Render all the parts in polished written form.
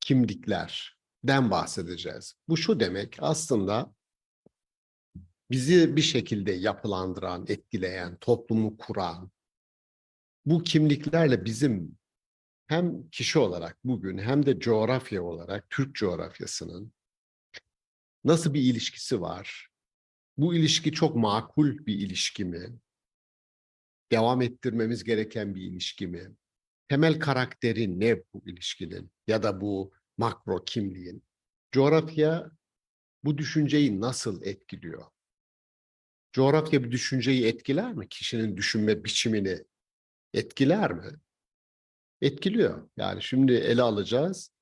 kimliklerden bahsedeceğiz. Bu şu demek aslında bizi bir şekilde yapılandıran, etkileyen, toplumu kuran, bu kimliklerle bizim hem kişi olarak bugün hem de coğrafya olarak Türk coğrafyasının nasıl bir ilişkisi var? Bu ilişki çok makul bir ilişki mi? Devam ettirmemiz gereken bir ilişki mi? Temel karakteri ne bu ilişkinin ya da bu makro kimliğin? Coğrafya bu düşünceyi nasıl etkiliyor? Coğrafya bir düşünceyi etkiler mi? Kişinin düşünme biçimini etkiler mi? Etkiliyor. Yani şimdi ele alacağız.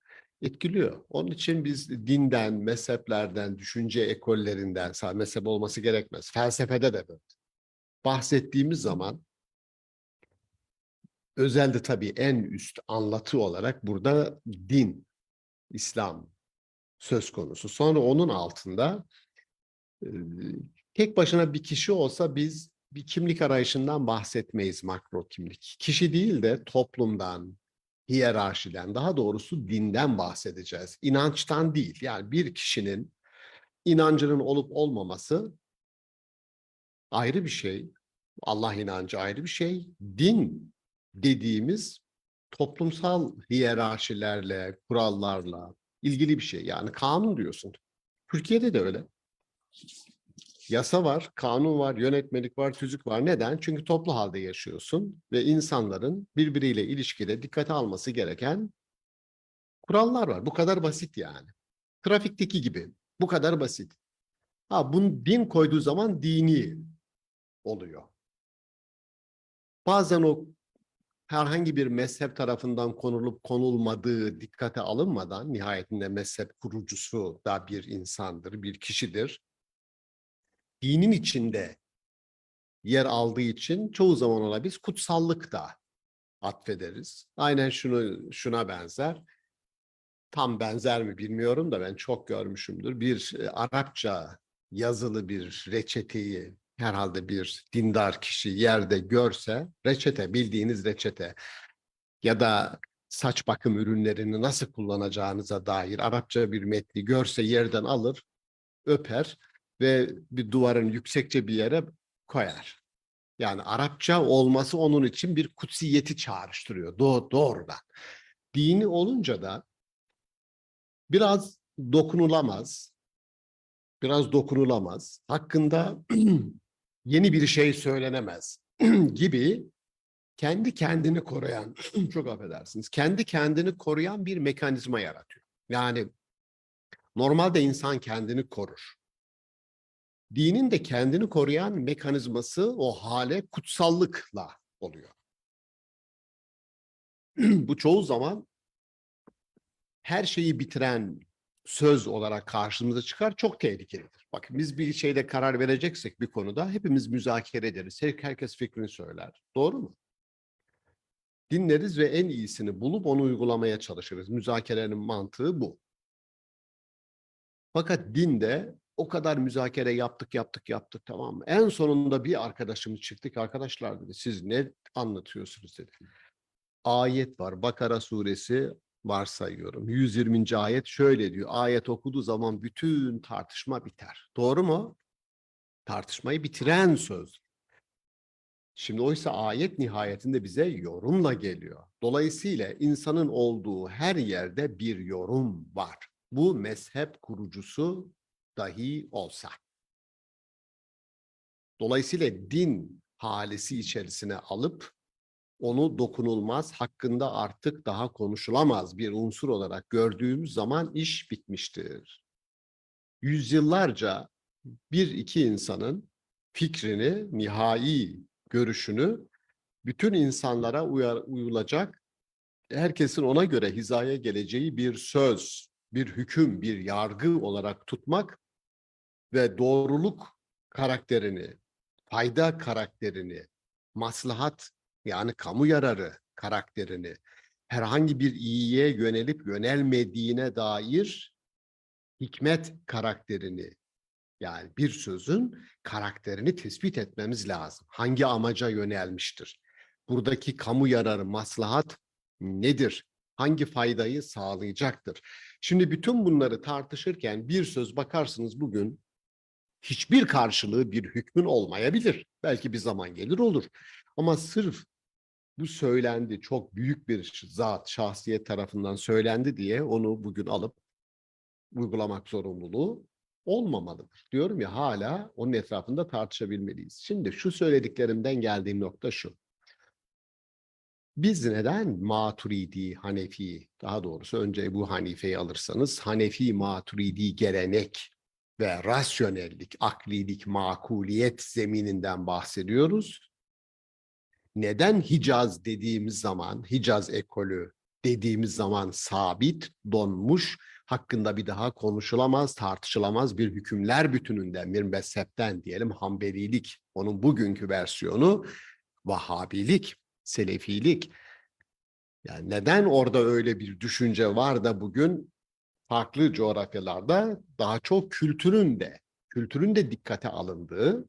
Etkiliyor. Onun için biz dinden, mezheplerden, düşünce ekollerinden, sadece mezhep olması gerekmez. Felsefede de böyle. Bahsettiğimiz zaman özelde tabii en üst anlatı olarak burada din, İslam söz konusu. Sonra onun altında e, tek başına bir kişi olsa biz bir kimlik arayışından bahsetmeyiz, makro kimlik. Kişi değil de toplumdan, hiyerarşiden, daha doğrusu dinden bahsedeceğiz. İnançtan değil. Yani bir kişinin inancının olup olmaması ayrı bir şey. Allah inancı ayrı bir şey. Din dediğimiz toplumsal hiyerarşilerle, kurallarla ilgili bir şey. Yani kanun diyorsun. Türkiye'de de öyle. Yasa var, kanun var, yönetmelik var, tüzük var. Neden? Çünkü toplu halde yaşıyorsun ve insanların birbiriyle ilişkide dikkate alması gereken kurallar var. Bu kadar basit yani. Trafikteki gibi. Bu kadar basit. Ha, bunu din koyduğu zaman dini oluyor. Bazen o herhangi bir mezhep tarafından konulup konulmadığı dikkate alınmadan, nihayetinde mezhep kurucusu da bir insandır, bir kişidir. Dinin içinde yer aldığı için çoğu zaman ona biz kutsallık da atfederiz. Aynen şuna benzer. Tam benzer mi bilmiyorum da ben çok görmüşümdür. Bir Arapça yazılı bir reçeteyi herhalde bir dindar kişi yerde görse, reçete, bildiğiniz reçete ya da saç bakım ürünlerini nasıl kullanacağınıza dair Arapça bir metni görse yerden alır, öper ve bir duvarın yüksekçe bir yere koyar. Yani Arapça olması onun için bir kutsiyeti çağrıştırıyor doğrudan. Dini olunca da biraz dokunulamaz, biraz dokunulamaz. Hakkında yeni bir şey söylenemez gibi kendi kendini koruyan, çok affedersiniz, kendi kendini koruyan bir mekanizma yaratıyor. Yani normalde insan kendini korur. Dinin de kendini koruyan mekanizması o hale kutsallıkla oluyor. Bu çoğu zaman her şeyi bitiren söz olarak karşımıza çıkar, çok tehlikelidir. Bakın biz bir şeyde karar vereceksek bir konuda hepimiz müzakere ederiz. Herkes fikrini söyler. Doğru mu? Dinleriz ve en iyisini bulup onu uygulamaya çalışırız. Müzakerenin mantığı bu. Fakat dinde o kadar müzakere yaptık tamam mı? En sonunda bir arkadaşımız çıktık. Arkadaşlar dedi, siz ne anlatıyorsunuz dedi. Ayet var. Bakara suresi varsayıyorum. 120. ayet şöyle diyor. Ayet okuduğu zaman bütün tartışma biter. Doğru mu? Tartışmayı bitiren söz. Şimdi oysa ayet nihayetinde bize yorumla geliyor. Dolayısıyla insanın olduğu her yerde bir yorum var. Bu mezhep kurucusu dahi olsa. Dolayısıyla din halisi içerisine alıp onu dokunulmaz, hakkında artık daha konuşulamaz bir unsur olarak gördüğümüz zaman iş bitmiştir. Yüzyıllarca bir iki insanın fikrini, nihai görüşünü bütün insanlara uyulacak, herkesin ona göre hizaya geleceği bir söz, bir hüküm, bir yargı olarak tutmak ve doğruluk karakterini, fayda karakterini, maslahat yani kamu yararı karakterini, herhangi bir iyiye yönelip yönelmediğine dair hikmet karakterini, yani bir sözün karakterini tespit etmemiz lazım. Hangi amaca yönelmiştir? Buradaki kamu yararı, maslahat nedir? hangi faydayı sağlayacaktır? Şimdi bütün bunları tartışırken bir söz bakarsınız bugün hiçbir karşılığı bir hükmün olmayabilir. Belki bir zaman gelir olur. Ama sırf bu söylendi, çok büyük bir zat, şahsiyet tarafından söylendi diye onu bugün alıp uygulamak zorunluluğu olmamalıdır. Diyorum ya, hala onun etrafında tartışabilmeliyiz. Şimdi şu söylediklerimden geldiğim nokta şu. Biz neden Maturidi, Hanefi, daha doğrusu önce Ebu Hanife'yi alırsanız Hanefi, Maturidi gelenek ve rasyonellik, aklilik, makuliyet zemininden bahsediyoruz? Neden Hicaz dediğimiz zaman, Hicaz ekolü dediğimiz zaman sabit, donmuş, hakkında bir daha konuşulamaz, tartışılamaz bir hükümler bütününden, bir mezhepten diyelim Hanbelilik, onun bugünkü versiyonu Vahabilik, Selefilik. Yani neden orada öyle bir düşünce var da bugün farklı coğrafyalarda daha çok kültürün de dikkate alındığı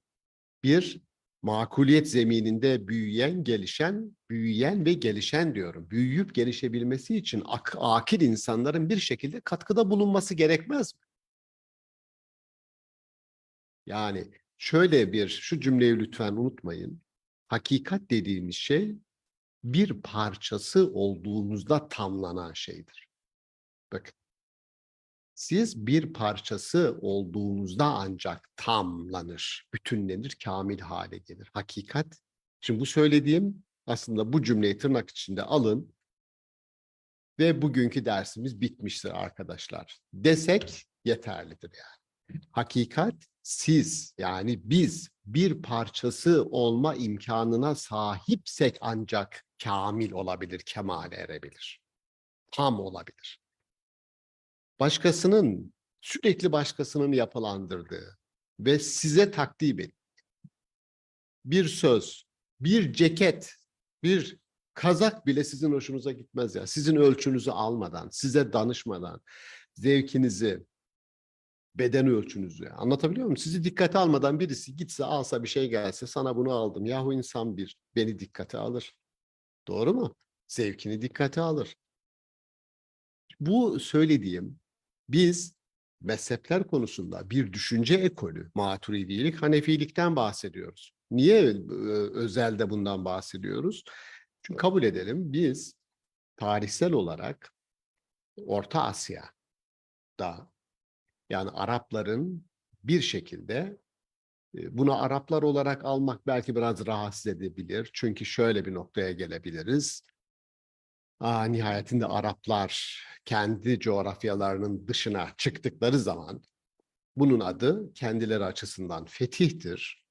bir makuliyet zemininde büyüyen ve gelişen diyorum. Büyüyüp gelişebilmesi için akil insanların bir şekilde katkıda bulunması gerekmez mi? Yani şu cümleyi lütfen unutmayın. Hakikat dediğimiz şey bir parçası olduğunuzda tamlanan şeydir. Bakın, siz bir parçası olduğunuzda ancak tamlanır, bütünlenir, kamil hale gelir. Hakikat, şimdi bu söylediğim aslında bu cümleyi tırnak içinde alın ve bugünkü dersimiz bitmiştir arkadaşlar desek yeterlidir yani. Hakikat, siz yani biz bir parçası olma imkanına sahipsek ancak kamil olabilir, kemale erebilir, tam olabilir. Sürekli başkasının yapılandırdığı ve size takdim ettiği bir söz, bir ceket, bir kazak bile sizin hoşunuza gitmez ya. Sizin ölçünüzü almadan, size danışmadan, zevkinizi, beden ölçünüzü, anlatabiliyor muyum? Sizi dikkate almadan birisi gitse, alsa, bir şey gelse, sana bunu aldım. Yahu insan bir beni dikkate alır. Doğru mu? Zevkini dikkate alır. Bu söylediğim, biz mezhepler konusunda bir düşünce ekolü, Maturidilik, Hanefilikten bahsediyoruz. Niye özelde bundan bahsediyoruz? Çünkü kabul edelim, biz tarihsel olarak Orta Asya'da, yani Arapların bir şekilde, bunu Araplar olarak almak belki biraz rahatsız edebilir. Çünkü şöyle bir noktaya gelebiliriz. Nihayetinde Araplar kendi coğrafyalarının dışına çıktıkları zaman bunun adı kendileri açısından fetihtir.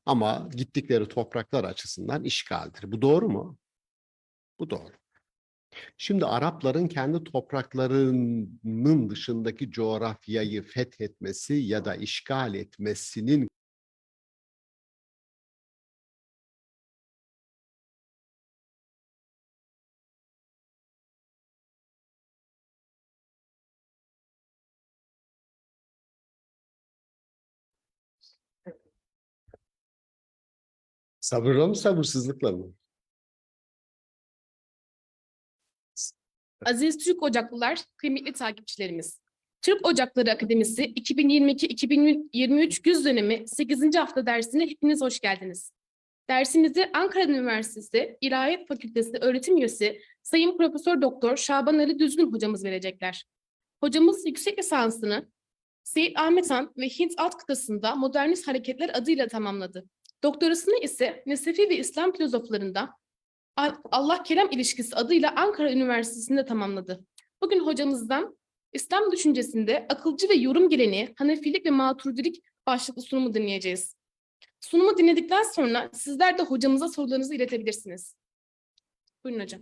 Ama gittikleri topraklar açısından işgaldir. Bu doğru mu? Bu doğru. Şimdi Arapların kendi topraklarının dışındaki coğrafyayı fethetmesi ya da işgal etmesinin sabırla mı, sabırsızlıkla mı? Aziz Türk Ocaklılar, kıymetli takipçilerimiz. Türk Ocakları Akademisi 2022-2023 güz dönemi 8. hafta dersine hepiniz hoş geldiniz. Dersimizi Ankara Üniversitesi İlahiyat Fakültesi öğretim üyesi Sayın Profesör Doktor Şaban Ali Düzgün hocamız verecekler. Hocamız yüksek lisansını Seyit Ahmet Han ve Hint alt kıtasında modernist hareketler adıyla tamamladı. Doktorasını ise Nesefi ve İslam filozoflarında Allah Kelam ilişkisi adıyla Ankara Üniversitesi'nde tamamladı. Bugün hocamızdan İslam düşüncesinde akılcı ve yorum geleneği, Hanefilik ve Maturidilik başlıklı sunumu dinleyeceğiz. Sunumu dinledikten sonra sizler de hocamıza sorularınızı iletebilirsiniz. Buyurun hocam.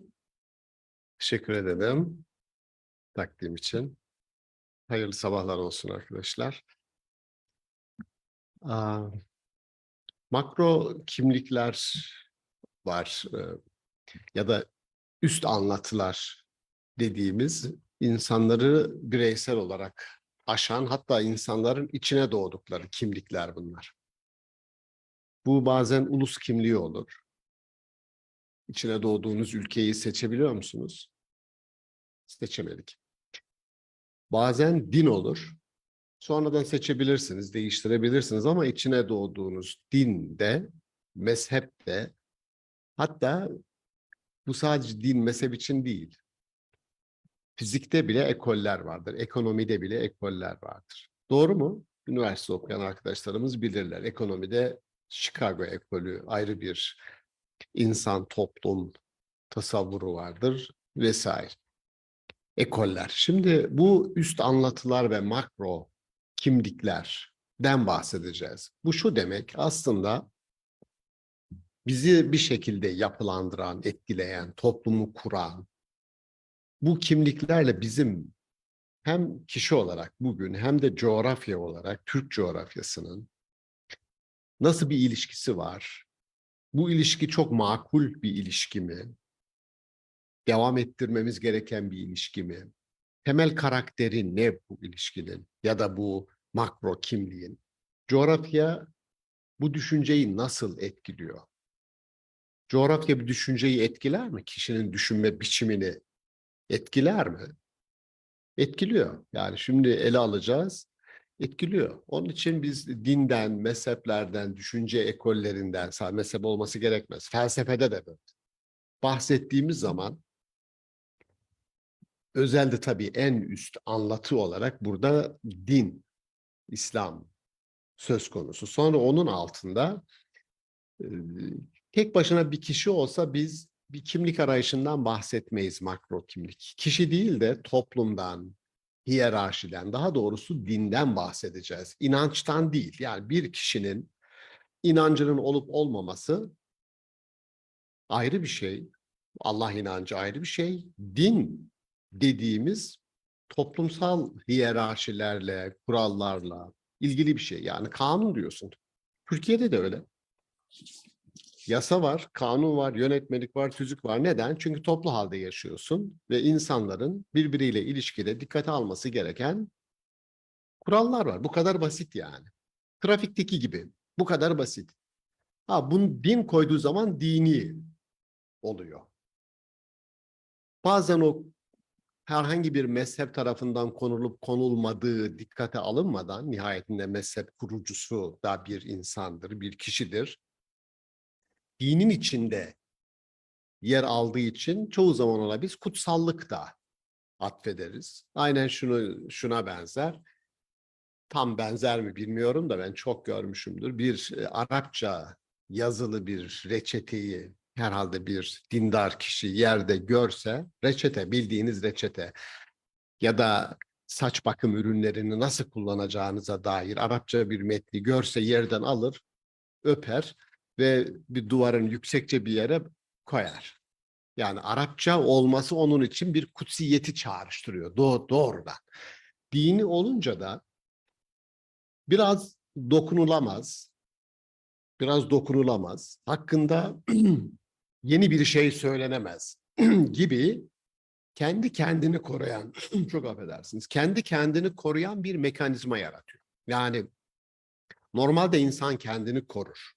Teşekkür ederim takdim için. Hayırlı sabahlar olsun arkadaşlar. Makro kimlikler var ya da üst anlatılar dediğimiz insanları bireysel olarak aşan, hatta insanların içine doğdukları kimlikler bunlar. Bu bazen ulus kimliği olur. İçine doğduğunuz ülkeyi seçebiliyor musunuz? seçemedik. Bazen din olur. Sonradan seçebilirsiniz, değiştirebilirsiniz ama içine doğduğunuz din de, mezhep de, hatta bu sadece din, mezhep için değil. Fizikte bile ekoller vardır, ekonomide bile ekoller vardır. Doğru mu? Üniversite okuyan arkadaşlarımız bilirler. Ekonomide Chicago ekolü ayrı bir insan, toplum tasavvuru vardır vesaire. Ekoller. Şimdi bu üst anlatılar ve makro kimliklerden bahsedeceğiz. Bu şu demek, aslında bizi bir şekilde yapılandıran, etkileyen, toplumu kuran, bu kimliklerle bizim hem kişi olarak bugün hem de coğrafya olarak Türk coğrafyasının nasıl bir ilişkisi var? Bu ilişki çok makul bir ilişki mi? Devam ettirmemiz gereken bir ilişki mi? Temel karakteri ne bu ilişkinin ya da bu makro kimliğin? Coğrafya bu düşünceyi nasıl etkiliyor? Coğrafya bir düşünceyi etkiler mi? Kişinin düşünme biçimini etkiler mi? Etkiliyor. Yani şimdi ele alacağız. Etkiliyor. Onun için biz dinden, mezheplerden, düşünce ekollerinden, sadece mezhep olması gerekmez. Felsefede de böyle. Bahsettiğimiz zaman özelde tabii en üst anlatı olarak burada din, İslam söz konusu. Sonra onun altında e, tek başına bir kişi olsa biz bir kimlik arayışından bahsetmeyiz, makro kimlik. Kişi değil de toplumdan, hiyerarşiden, daha doğrusu dinden bahsedeceğiz. İnançtan değil. Yani bir kişinin inancının olup olmaması ayrı bir şey. Allah inancı ayrı bir şey. Din dediğimiz toplumsal hiyerarşilerle, kurallarla ilgili bir şey. Yani kanun diyorsun. Türkiye'de de öyle. Yasa var, kanun var, yönetmelik var, tüzük var. Neden? Çünkü toplu halde yaşıyorsun ve insanların birbiriyle ilişkide dikkate alması gereken kurallar var. Bu kadar basit yani. Trafikteki gibi. Bu kadar basit. Ha, bunu din koyduğu zaman dini oluyor. Bazen o herhangi bir mezhep tarafından konulup konulmadığı dikkate alınmadan, nihayetinde mezhep kurucusu da bir insandır, bir kişidir. Dinin içinde yer aldığı için çoğu zaman ona biz kutsallık da atfederiz. Aynen şuna benzer. Tam benzer mi bilmiyorum da ben çok görmüşümdür. Bir Arapça yazılı bir reçeteyi herhalde bir dindar kişi yerde görse, reçete, bildiğiniz reçete ya da saç bakım ürünlerini nasıl kullanacağınıza dair Arapça bir metni görse yerden alır, öper ve bir duvarın yüksekçe bir yere koyar. Yani Arapça olması onun için bir kutsiyeti çağrıştırıyor doğrudan. Dini olunca da biraz dokunulamaz, biraz dokunulamaz. Hakkında yeni bir şey söylenemez gibi kendi kendini koruyan, çok affedersiniz, kendi kendini koruyan bir mekanizma yaratıyor. Yani normalde insan kendini korur.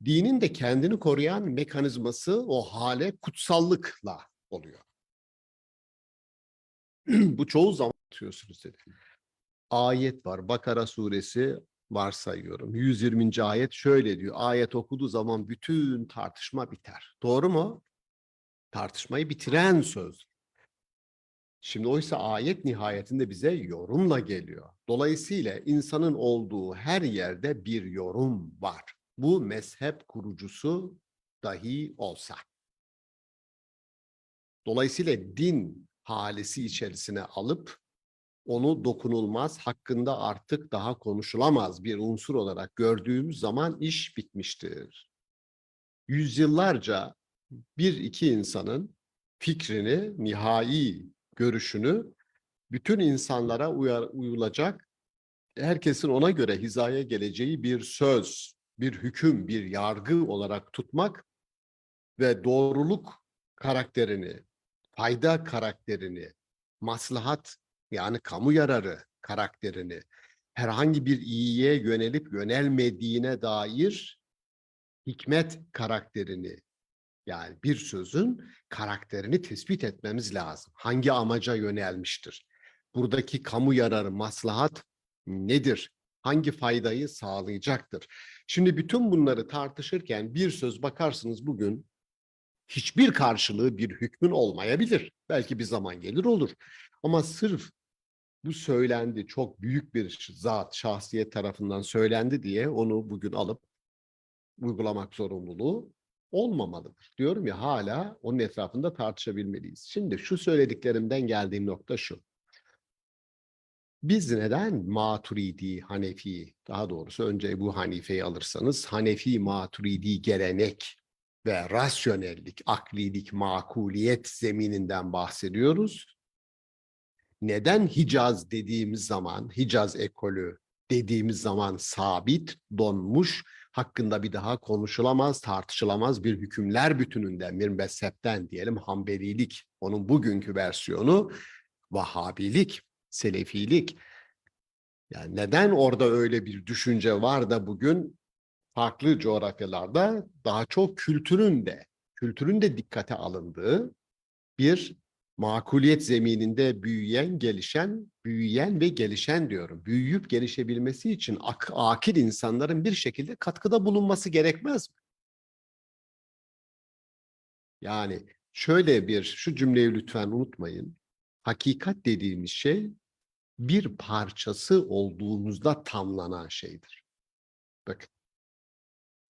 Dinin de kendini koruyan mekanizması o hale kutsallıkla oluyor. Bu çoğu zaman atıyorsunuz dedi. Ayet var. Bakara suresi varsayıyorum. 120. ayet şöyle diyor. Ayet okuduğu zaman bütün tartışma biter. Doğru mu? Tartışmayı bitiren söz. Şimdi oysa ayet nihayetinde bize yorumla geliyor. Dolayısıyla insanın olduğu her yerde bir yorum var. Bu mezhep kurucusu dahi olsa. Dolayısıyla din halisi içerisine alıp onu dokunulmaz, hakkında artık daha konuşulamaz bir unsur olarak gördüğümüz zaman iş bitmiştir. Yüzyıllarca bir iki insanın fikrini, nihai görüşünü bütün insanlara uyulacak, herkesin ona göre hizaya geleceği bir söz, bir hüküm, bir yargı olarak tutmak ve doğruluk karakterini, fayda karakterini, maslahat yani kamu yararı karakterini, herhangi bir iyiye yönelip yönelmediğine dair hikmet karakterini Yani bir sözün karakterini tespit etmemiz lazım. Hangi amaca yönelmiştir? Buradaki kamu yararı, maslahat nedir? Hangi faydayı sağlayacaktır? Şimdi bütün bunları tartışırken bir söz bakarsınız bugün hiçbir karşılığı bir hükmün olmayabilir. Belki bir zaman gelir olur. Ama sırf bu söylendi, çok büyük bir zat, şahsiyet tarafından söylendi diye onu bugün alıp uygulamak zorunluluğu olmamalıdır. Diyorum ya, hala onun etrafında tartışabilmeliyiz. Şimdi şu söylediklerimden geldiğim nokta şu. Biz neden Maturidi, Hanefi, daha doğrusu önce Ebu Hanife'yi alırsanız Hanefi, Maturidi gelenek ve rasyonellik, aklilik, makuliyet zemininden bahsediyoruz? Neden Hicaz dediğimiz zaman, Hicaz ekolü dediğimiz zaman sabit, donmuş, hakkında bir daha konuşulamaz, tartışılamaz bir hükümler bütününden, bir mezhepten diyelim Hanbelilik, onun bugünkü versiyonu Vahabilik, Selefilik. Yani neden orada öyle bir düşünce var da bugün farklı coğrafyalarda daha çok kültürün de dikkate alındığı bir makuliyet zemininde büyüyen ve gelişen diyorum. Büyüyüp gelişebilmesi için akil insanların bir şekilde katkıda bulunması gerekmez mi? Yani şu cümleyi lütfen unutmayın. Hakikat dediğimiz şey bir parçası olduğumuzda tamlanan şeydir. Bakın,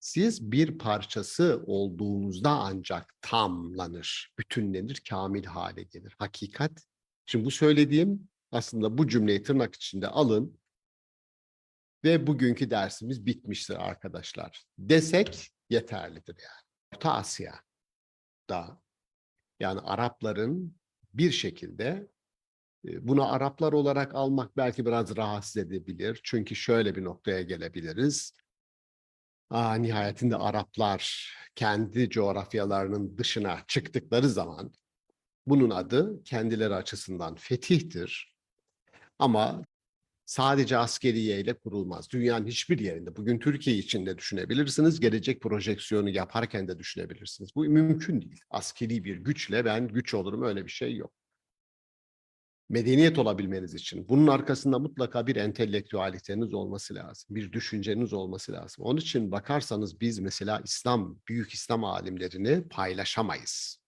siz bir parçası olduğunuzda ancak tamlanır, bütünlenir, kamil hale gelir. Hakikat, şimdi bu söylediğim aslında bu cümleyi tırnak içinde alın ve bugünkü dersimiz bitmiştir arkadaşlar desek yeterlidir yani. Orta Asya'da, yani Arapların bir şekilde bunu Araplar olarak almak belki biraz rahatsız edebilir. Çünkü şöyle bir noktaya gelebiliriz. Nihayetinde Araplar kendi coğrafyalarının dışına çıktıkları zaman bunun adı kendileri açısından fetihtir. Ama sadece askeriyeyle kurulmaz. Dünyanın hiçbir yerinde, bugün Türkiye için de düşünebilirsiniz, gelecek projeksiyonu yaparken de düşünebilirsiniz. Bu mümkün değil. Askeri bir güçle ben güç olurum, öyle bir şey yok. Medeniyet olabilmeniz için bunun arkasında mutlaka bir entelektüaliteniz olması lazım. Bir düşünceniz olması lazım. Onun için bakarsanız biz mesela büyük İslam alimlerini paylaşamayız.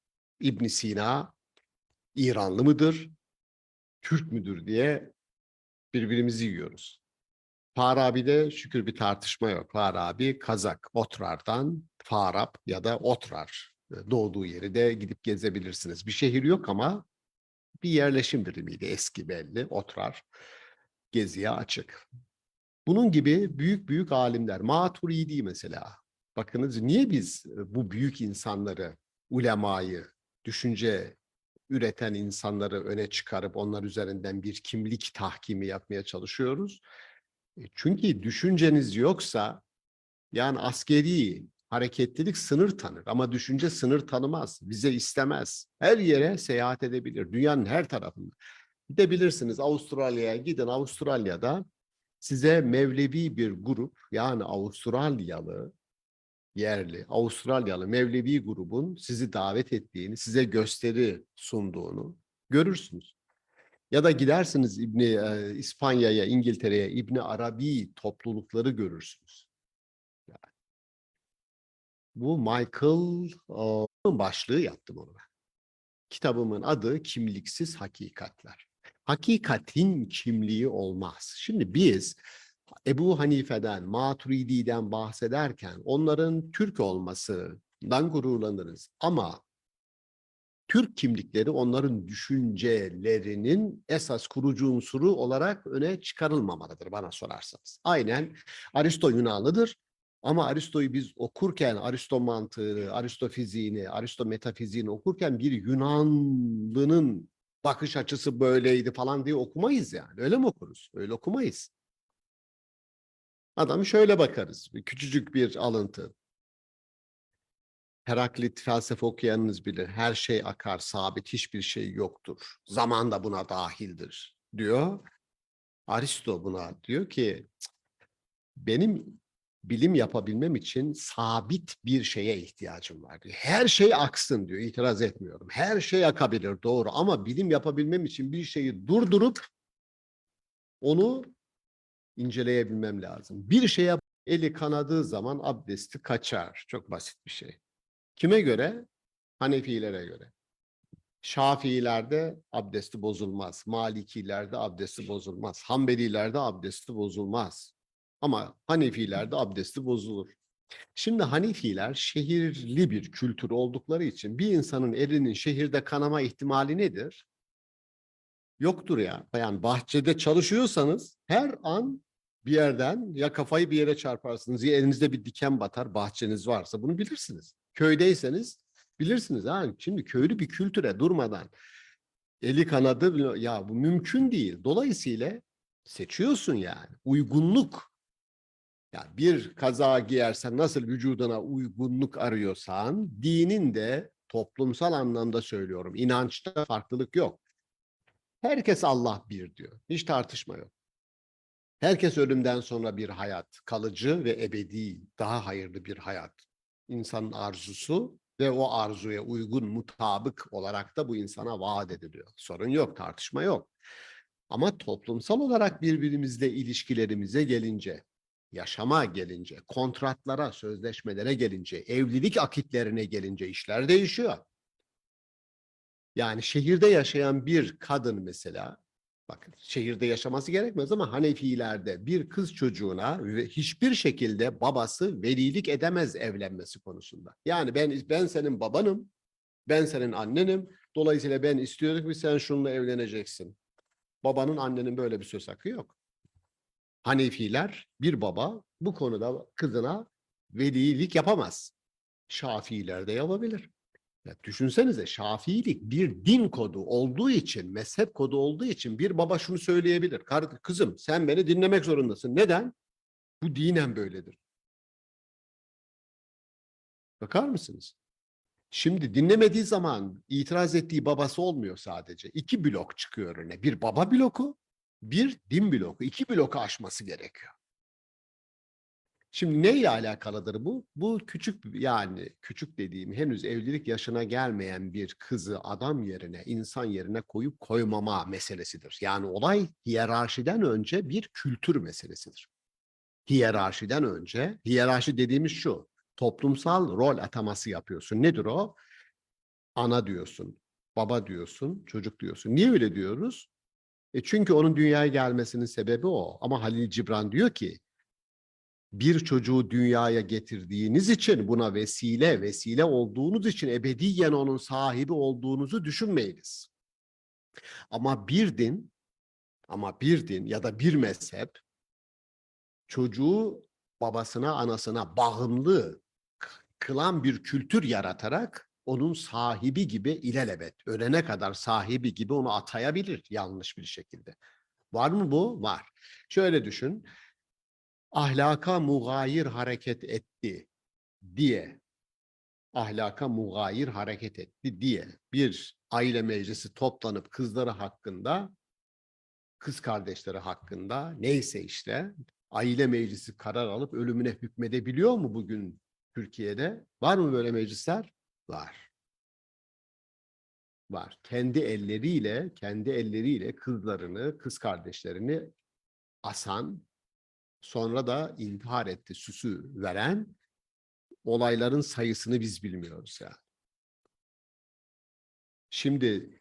İbn Sina İranlı mıdır, Türk müdür diye birbirimizi yiyoruz. Farabi'de şükür bir tartışma yok. Farabi Kazak, Otrar'dan Farab ya da Otrar doğduğu yeri de gidip gezebilirsiniz. Bir şehir yok ama bir yerleşim birimiydi eski belli. Otrar geziye açık. Bunun gibi büyük büyük alimler, Maturidi mesela. Bakınız niye biz bu büyük insanları, ulemayı, düşünce üreten insanları öne çıkarıp onlar üzerinden bir kimlik tahkimi yapmaya çalışıyoruz? Çünkü düşünceniz yoksa, yani askeri hareketlilik sınır tanır ama düşünce sınır tanımaz, vize istemez. Her yere seyahat edebilir, dünyanın her tarafında. Gidebilirsiniz Avustralya'ya, gidin Avustralya'da size Mevlevi bir grup, yani Avustralyalı Mevlevi grubun sizi davet ettiğini, size gösteri sunduğunu görürsünüz. Ya da gidersiniz İspanya'ya, İngiltere'ye İbni Arabi toplulukları görürsünüz. Bu başlığı yaptım onu ben. Kitabımın adı Kimliksiz Hakikatler. Hakikatin kimliği olmaz. Şimdi biz Ebu Hanife'den, Maturidi'den bahsederken onların Türk olmasından gururlanırız. Ama Türk kimlikleri onların düşüncelerinin esas kurucu unsuru olarak öne çıkarılmamalıdır bana sorarsanız. Aynen Aristo Yunanlıdır ama Aristo'yu biz okurken, Aristo mantığını, Aristo fiziğini, Aristo metafiziğini okurken bir Yunanlının bakış açısı böyleydi falan diye okumayız yani. Öyle mi okuruz? Öyle okumayız. Adam şöyle bakarız. Küçücük bir alıntı. Heraklit felsefe okuyanınız bilir. Her şey akar, sabit, hiçbir şey yoktur. Zaman da buna dahildir diyor. Aristo buna diyor ki benim bilim yapabilmem için sabit bir şeye ihtiyacım var diyor. Her şey aksın diyor, itiraz etmiyorum. Her şey akabilir, doğru, ama bilim yapabilmem için bir şeyi durdurup onu inceleyebilmem lazım. Bir şeye eli kanadığı zaman abdesti kaçar. Çok basit bir şey. Kime göre? Hanefilere göre. Şafiilerde abdesti bozulmaz. Malikilerde abdesti bozulmaz. Hanbelilerde abdesti bozulmaz. Ama Hanefilerde abdesti bozulur. Şimdi Hanefiler şehirli bir kültür oldukları için bir insanın elinin şehirde kanama ihtimali nedir? Yoktur ya. Yani bahçede çalışıyorsanız her an bir yerden ya kafayı bir yere çarparsınız ya elinizde bir diken batar, bahçeniz varsa bunu bilirsiniz. Köydeyseniz bilirsiniz. Ha? Şimdi köylü bir kültüre durmadan eli kanadı, ya bu mümkün değil. Dolayısıyla seçiyorsun yani. Uygunluk. Yani bir kaza giyersen nasıl vücuduna uygunluk arıyorsan, dinin de toplumsal anlamda söylüyorum, inançta farklılık yok. Herkes Allah bir diyor. Hiç tartışma yok. Herkes ölümden sonra bir hayat, kalıcı ve ebedi, daha hayırlı bir hayat. İnsanın arzusu ve o arzuya uygun, mutabık olarak da bu insana vaat ediliyor. Sorun yok, tartışma yok. Ama toplumsal olarak birbirimizle ilişkilerimize gelince, yaşama gelince, kontratlara, sözleşmelere gelince, evlilik akitlerine gelince işler değişiyor. Yani şehirde yaşayan bir kadın mesela, bakın şehirde yaşaması gerekmez ama Hanefilerde bir kız çocuğuna ve hiçbir şekilde babası velilik edemez evlenmesi konusunda. Yani ben senin babanım, ben senin annenim. Dolayısıyla ben istiyorum ki sen şununla evleneceksin. Babanın, annenin böyle bir söz hakkı yok. Hanefiler, bir baba bu konuda kızına velilik yapamaz. Şafiiler de yapabilir. Ya düşünsenize, Şafiilik bir din kodu olduğu için, mezhep kodu olduğu için bir baba şunu söyleyebilir. Kızım sen beni dinlemek zorundasın. Neden? Bu dinen böyledir. Bakar mısınız? Şimdi dinlemediği zaman itiraz ettiği babası olmuyor sadece. İki blok çıkıyor önüne. Bir baba bloku, bir din bloku. İki bloku aşması gerekiyor. Şimdi neyle alakalıdır bu? Bu küçük, yani küçük dediğim henüz evlilik yaşına gelmeyen bir kızı adam yerine, insan yerine koyup koymama meselesidir. Yani olay hiyerarşiden önce bir kültür meselesidir. Hiyerarşiden önce, hiyerarşi dediğimiz şu, toplumsal rol ataması yapıyorsun. Nedir o? Ana diyorsun, baba diyorsun, çocuk diyorsun. Niye öyle diyoruz? Çünkü onun dünyaya gelmesinin sebebi o. Ama Halil Cibran diyor ki, bir çocuğu dünyaya getirdiğiniz için, buna vesile olduğunuz için ebediyen onun sahibi olduğunuzu düşünmeyiniz. Ama bir din ya da bir mezhep çocuğu babasına, anasına bağımlı kılan bir kültür yaratarak onun sahibi gibi ilelebet, ölene kadar sahibi gibi onu atayabilir yanlış bir şekilde. Var mı bu? Var. Şöyle düşün. Ahlaka mugayir hareket etti diye, ahlaka mugayir hareket etti diye bir aile meclisi toplanıp kızları hakkında, kız kardeşleri hakkında neyse işte aile meclisi karar alıp ölümüne hükmedebiliyor mu bugün Türkiye'de? Var mı böyle meclisler? Var. Var. Kendi elleriyle kızlarını, kız kardeşlerini asan, sonra da intihar etti süsü veren olayların sayısını biz bilmiyoruz ya. Şimdi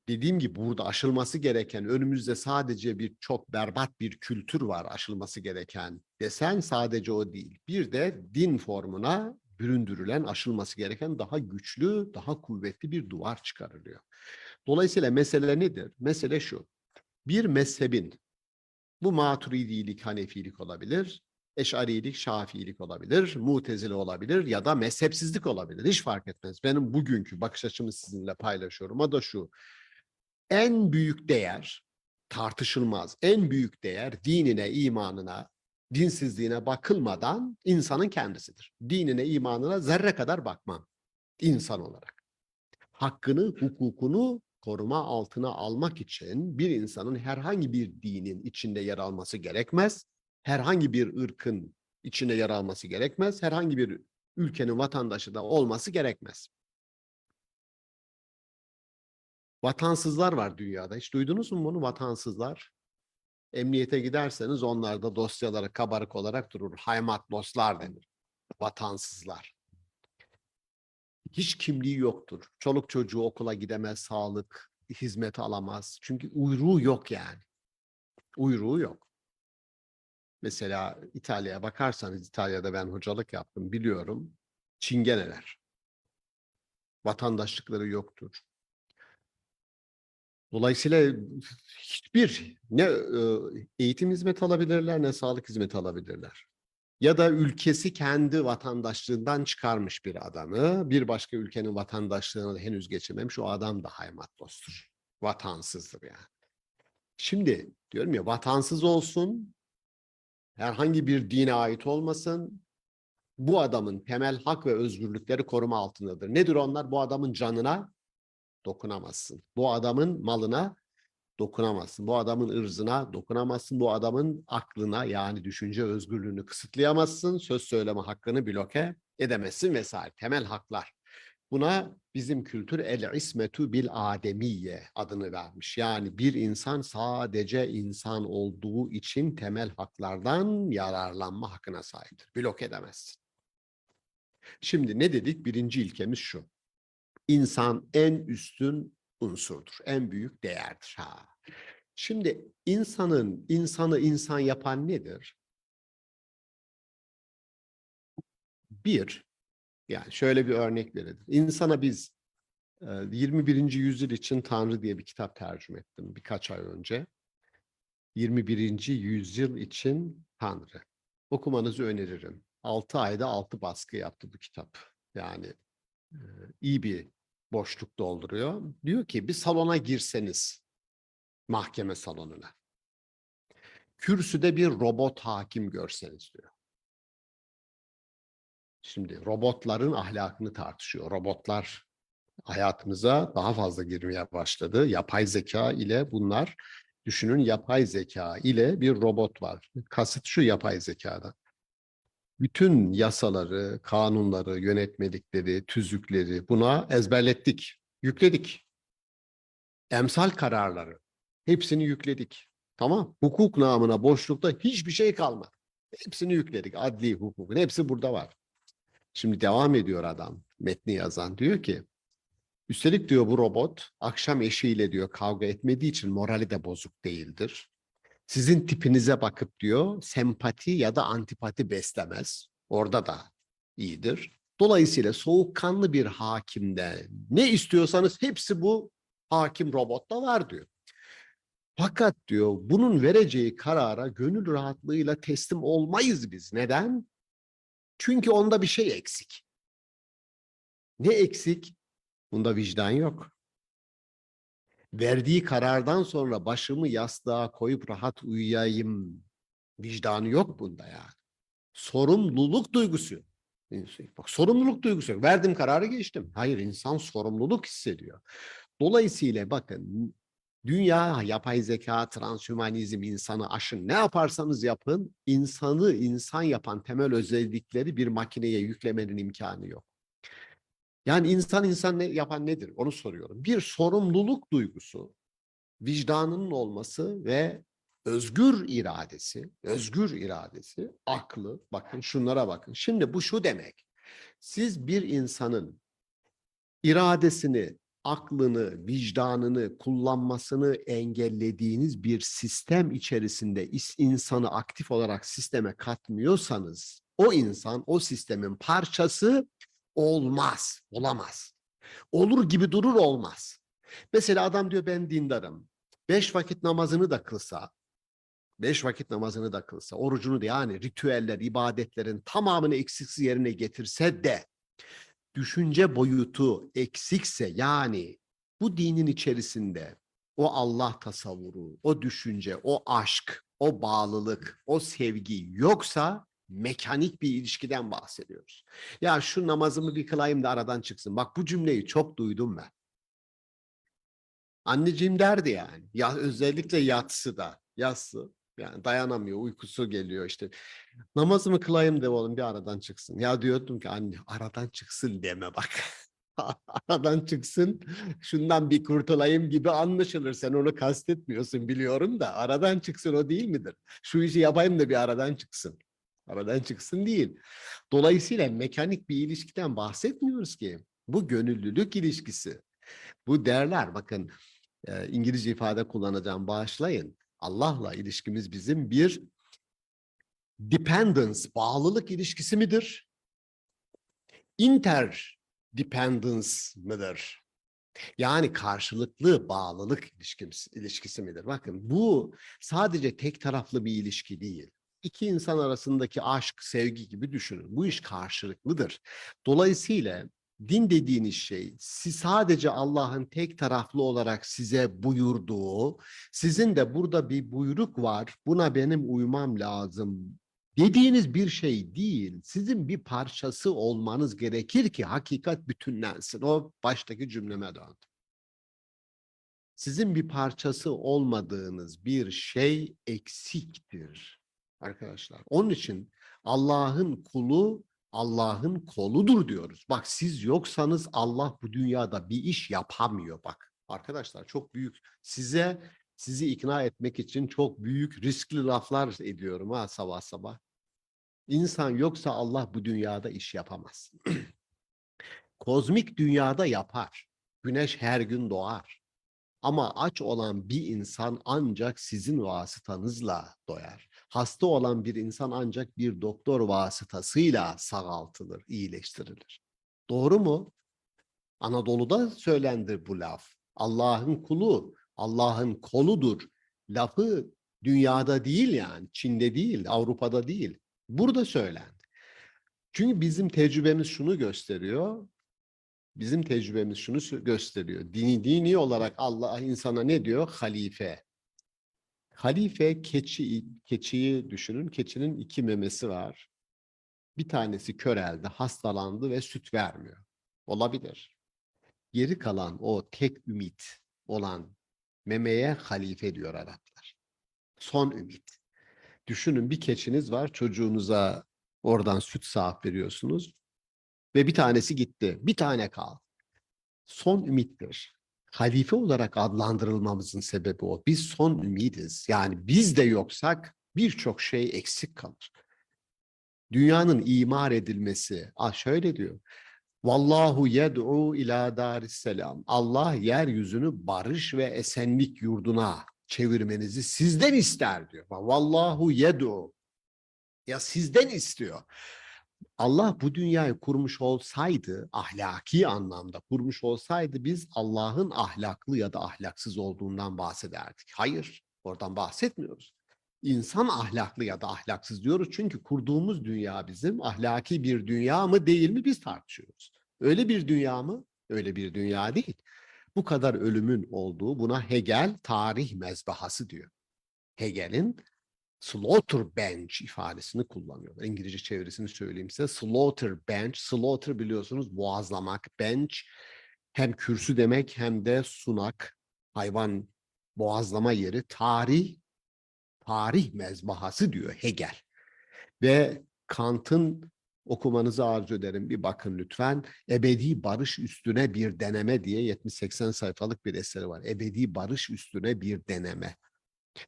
dediğim gibi burada aşılması gereken, önümüzde sadece bir çok berbat bir kültür var aşılması gereken desen, sadece o değil. Bir de din formuna büründürülen, aşılması gereken daha güçlü, daha kuvvetli bir duvar çıkarılıyor. Dolayısıyla mesele nedir? Mesele şu: bir mezhebin, bu Maturidilik, Hanefilik olabilir, Eş'arilik, Şafiilik olabilir, Mutezile olabilir ya da mezhepsizlik olabilir. Hiç fark etmez. Benim bugünkü bakış açımı sizinle paylaşıyorum. O da şu: en büyük değer, tartışılmaz, en büyük değer dinine, imanına, dinsizliğine bakılmadan insanın kendisidir. Dinine, imanına zerre kadar bakmam insan olarak. Hakkını, hukukunu koruma altına almak için bir insanın herhangi bir dinin içinde yer alması gerekmez. Herhangi bir ırkın içine yer alması gerekmez. Herhangi bir ülkenin vatandaşı da olması gerekmez. Vatansızlar var dünyada. Hiç duydunuz mu bunu? Vatansızlar. Emniyete giderseniz onlar da dosyalara kabarık olarak durur. Heimatloser denir. Vatansızlar. Hiç kimliği yoktur. Çoluk çocuğu okula gidemez, sağlık hizmeti alamaz. Çünkü uyruğu yok yani. Uyruğu yok. Mesela İtalya'ya bakarsanız, İtalya'da ben hocalık yaptım, biliyorum. Çingeneler. Vatandaşlıkları yoktur. Dolayısıyla hiçbir ne eğitim hizmeti alabilirler ne sağlık hizmeti alabilirler. Ya da ülkesi kendi vatandaşlığından çıkarmış bir adamı bir başka ülkenin vatandaşlığına da henüz geçememiş, o adam da haymatlostur. Vatansızdır yani. Şimdi diyorum ya, vatansız olsun, herhangi bir dine ait olmasın, bu adamın temel hak ve özgürlükleri koruma altındadır. Nedir onlar? Bu adamın canına dokunamazsın. Bu adamın malına dokunamazsın. Bu adamın ırzına dokunamazsın. Bu adamın aklına, yani düşünce özgürlüğünü kısıtlayamazsın. Söz söyleme hakkını bloke edemezsin vesaire. Temel haklar. Buna bizim kültür el-ismetu bil ademiyye adını vermiş. Yani bir insan sadece insan olduğu için temel haklardan yararlanma hakkına sahiptir. Blok edemezsin. Şimdi ne dedik? Birinci ilkemiz şu. İnsan en üstün unsurdur. En büyük değerdir. Şimdi insanı insan yapan nedir? Bir, yani şöyle bir örnek verelim. İnsana biz 21. yüzyıl için Tanrı diye bir kitap tercüme ettim birkaç ay önce. 21. yüzyıl için Tanrı. Okumanızı öneririm. 6 ayda 6 baskı yaptı bu kitap. Yani iyi bir boşluk dolduruyor. Diyor ki bir salona girseniz, mahkeme salonuna, kürsüde bir robot hakim görseniz diyor. Şimdi robotların ahlakını tartışıyor. Robotlar hayatımıza daha fazla girmeye başladı. Yapay zeka ile bunlar, düşünün, yapay zeka ile bir robot var. Kasıt şu yapay zekadan. Bütün yasaları, kanunları, yönetmelikleri, tüzükleri buna ezberlettik, yükledik. Emsal kararları hepsini yükledik. Tamam. Hukuk namına boşlukta hiçbir şey kalmadı. Hepsini yükledik. Adli hukukun hepsi burada var. Şimdi devam ediyor adam, metni yazan. Diyor ki, üstelik diyor bu robot akşam eşiyle diyor kavga etmediği için morali de bozuk değildir. Sizin tipinize bakıp diyor sempati ya da antipati beslemez. Orada da iyidir. Dolayısıyla soğukkanlı bir hakimde ne istiyorsanız hepsi bu hakim robotta var diyor. Fakat diyor bunun vereceği karara gönül rahatlığıyla teslim olmayız biz. Neden? Çünkü onda bir şey eksik. Ne eksik? Bunda vicdan yok. Verdiği karardan sonra başımı yastığa koyup rahat uyuyayım vicdanı yok bunda yani. Sorumluluk duygusu yok. Bak, sorumluluk duygusu yok. Verdim kararı, geçtim. Hayır, insan sorumluluk hissediyor. Dolayısıyla bakın, dünya, yapay zeka, transhümanizm, insanı aşın, ne yaparsanız yapın, insanı insan yapan temel özellikleri bir makineye yüklemenin imkanı yok. Yani insan yapan nedir? Onu soruyorum. Bir sorumluluk duygusu, vicdanının olması ve özgür iradesi, aklı, bakın şunlara bakın. Şimdi bu şu demek. Siz bir insanın iradesini, aklını, vicdanını kullanmasını engellediğiniz bir sistem içerisinde insanı aktif olarak sisteme katmıyorsanız, o insan o sistemin parçası olmaz, olamaz. Olur gibi durur, olmaz. Mesela adam diyor ben dindarım. 5 vakit namazını da kılsa, 5 vakit namazını da kılsa, orucunu da, yani ritüeller, ibadetlerin tamamını eksiksiz yerine getirse de düşünce boyutu eksikse, yani bu dinin içerisinde o Allah tasavvuru, o düşünce, o aşk, o bağlılık, o sevgi yoksa mekanik bir ilişkiden bahsediyoruz. Ya şu namazımı bir kılayım da aradan çıksın. Bak, bu cümleyi çok duydum ben. Anneciğim derdi yani. Ya özellikle yatsı. Yani dayanamıyor, uykusu geliyor işte. Namazımı kılayım de oğlum bir aradan çıksın. Ya diyordum ki anne aradan çıksın deme bak. Aradan çıksın, şundan bir kurtulayım gibi anlaşılır. Sen onu kastetmiyorsun biliyorum da aradan çıksın o değil midir? Şu işi yapayım da bir aradan çıksın. Aradan çıksın değil. Dolayısıyla mekanik bir ilişkiden bahsetmiyoruz ki. Bu gönüllülük ilişkisi. Bu derler bakın İngilizce ifade kullanacağım bağışlayın. Allah'la ilişkimiz bizim bir dependence, bağlılık ilişkisi midir? Interdependence midir? Yani karşılıklı bağlılık ilişkisi midir? Bakın bu sadece tek taraflı bir ilişki değil. İki insan arasındaki aşk, sevgi gibi düşünün. Bu iş karşılıklıdır. Dolayısıyla din dediğiniz şey siz sadece Allah'ın tek taraflı olarak size buyurduğu, sizin de burada bir buyruk var, buna benim uymam lazım dediğiniz bir şey değil. Sizin bir parçası olmanız gerekir ki hakikat bütünlensin. O baştaki cümleme döndü. Sizin bir parçası olmadığınız bir şey eksiktir arkadaşlar. Onun için Allah'ın kulu Allah'ın koludur diyoruz. Bak siz yoksanız Allah bu dünyada bir iş yapamıyor bak. Arkadaşlar çok büyük sizi ikna etmek için çok büyük riskli laflar ediyorum ha sabah sabah. İnsan yoksa Allah bu dünyada iş yapamaz. Kozmik dünyada yapar. Güneş her gün doğar. Ama aç olan bir insan ancak sizin vasıtanızla doyar. Hasta olan bir insan ancak bir doktor vasıtasıyla sağaltılır, iyileştirilir. Doğru mu? Anadolu'da söylendir bu laf. Allah'ın kulu, Allah'ın koludur. Lafı dünyada değil yani, Çin'de değil, Avrupa'da değil. Burada söylendi. Çünkü bizim tecrübemiz şunu gösteriyor. Bizim tecrübemiz şunu gösteriyor. Dini olarak Allah insana ne diyor? Halife. Halife keçiyi düşünün. Keçinin iki memesi var. Bir tanesi köreldi, hastalandı ve süt vermiyor. Olabilir. Geri kalan o tek ümit olan memeye halife diyor Araplar. Son ümit. Düşünün bir keçiniz var, çocuğunuza oradan süt sağıp veriyorsunuz ve bir tanesi gitti. Bir tane kaldı. Son ümittir. Halife olarak adlandırılmamızın sebebi o. Biz son ümidiz. Yani biz de yoksak birçok şey eksik kalır. Dünyanın imar edilmesi, şöyle diyor. Vallahu yed'u ila darisselam. Allah yeryüzünü barış ve esenlik yurduna çevirmenizi sizden ister diyor. Vallahu yed'u. Ya sizden istiyor. Allah bu dünyayı kurmuş olsaydı, ahlaki anlamda kurmuş olsaydı biz Allah'ın ahlaklı ya da ahlaksız olduğundan bahsederdik. Hayır, oradan bahsetmiyoruz. İnsan ahlaklı ya da ahlaksız diyoruz çünkü kurduğumuz dünya bizim ahlaki bir dünya mı değil mi biz tartışıyoruz. Öyle bir dünya mı? Öyle bir dünya değil. Bu kadar ölümün olduğu buna Hegel tarih mezbahası diyor. Hegel'in slaughter bench ifadesini kullanıyorlar. İngilizce çevirisini söyleyeyim size. Slaughter bench. Slaughter biliyorsunuz boğazlamak. Bench hem kürsü demek hem de sunak. Hayvan boğazlama yeri. Tarih mezbahası diyor Hegel. Ve Kant'ın okumanızı arzu ederim. Bir bakın lütfen. Ebedi barış üstüne bir deneme diye 70-80 sayfalık bir eseri var. Ebedi barış üstüne bir deneme.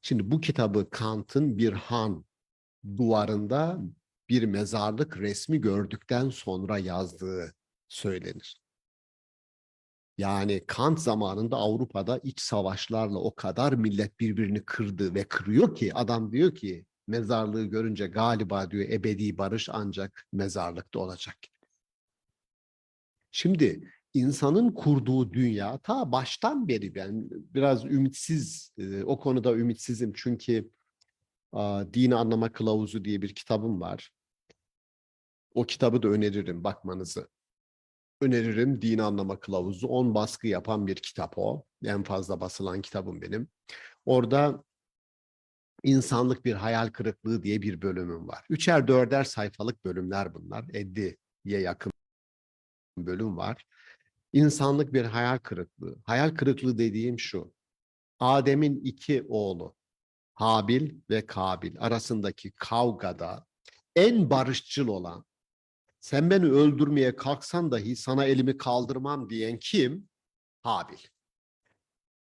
Şimdi bu kitabı Kant'ın bir han duvarında bir mezarlık resmi gördükten sonra yazdığı söylenir. Yani Kant zamanında Avrupa'da iç savaşlarla o kadar millet birbirini kırdı ve kırıyor ki adam diyor ki mezarlığı görünce galiba diyor ebedi barış ancak mezarlıkta olacak. Şimdi insanın kurduğu dünya ta baştan beri ben biraz ümitsiz o konuda ümitsizim çünkü Dini Anlama Kılavuzu diye bir kitabım var. O kitabı da öneririm bakmanızı. Öneririm Dini Anlama Kılavuzu. 10 baskı yapan bir kitap o. En fazla basılan kitabım benim. Orada insanlık bir hayal kırıklığı diye bir bölümüm var. 3'er 4'er sayfalık bölümler bunlar. 50'ye yakın bölüm var. İnsanlık bir hayal kırıklığı. Hayal kırıklığı dediğim şu. Adem'in 2 oğlu. Habil ve Kabil arasındaki kavgada en barışçıl olan, sen beni öldürmeye kalksan dahi sana elimi kaldırmam diyen kim? Habil.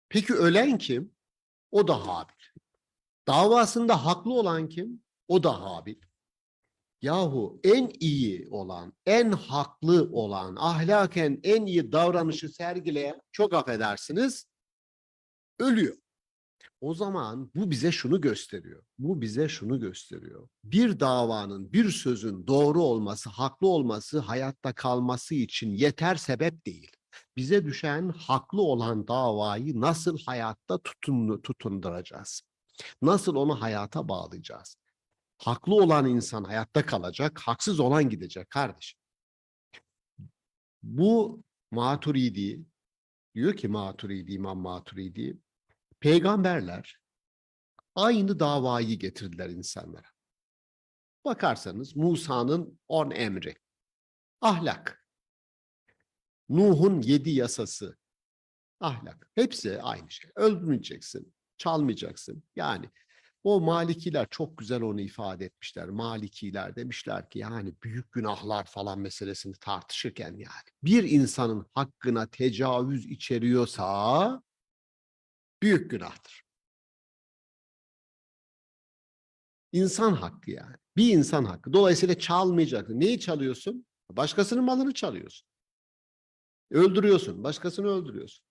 Peki ölen kim? O da Habil. Davasında haklı olan kim? O da Habil. Yahu en iyi olan, en haklı olan, ahlaken en iyi davranışı sergileyen, çok affedersiniz, ölüyor. O zaman bu bize şunu gösteriyor. Bu bize şunu gösteriyor. Bir davanın, bir sözün doğru olması, haklı olması, hayatta kalması için yeter sebep değil. Bize düşen haklı olan davayı nasıl hayatta tutunduracağız? Nasıl onu hayata bağlayacağız? Haklı olan insan hayatta kalacak, haksız olan gidecek kardeşim. Bu Maturidi, diyor ki Maturidi, İmam Maturidi, peygamberler aynı davayı getirdiler insanlara. Bakarsanız Musa'nın 10 emri, ahlak. Nuh'un 7 yasası, ahlak. Hepsi aynı şey. Öldürmeyeceksin, çalmayacaksın. Yani o Malikiler çok güzel onu ifade etmişler. Malikiler demişler ki yani büyük günahlar falan meselesini tartışırken yani bir insanın hakkına tecavüz içeriyorsa büyük günahtır. İnsan hakkı yani. Bir insan hakkı. Dolayısıyla çalmayacaksın. Neyi çalıyorsun? Başkasının malını çalıyorsun. Öldürüyorsun. Başkasını öldürüyorsun.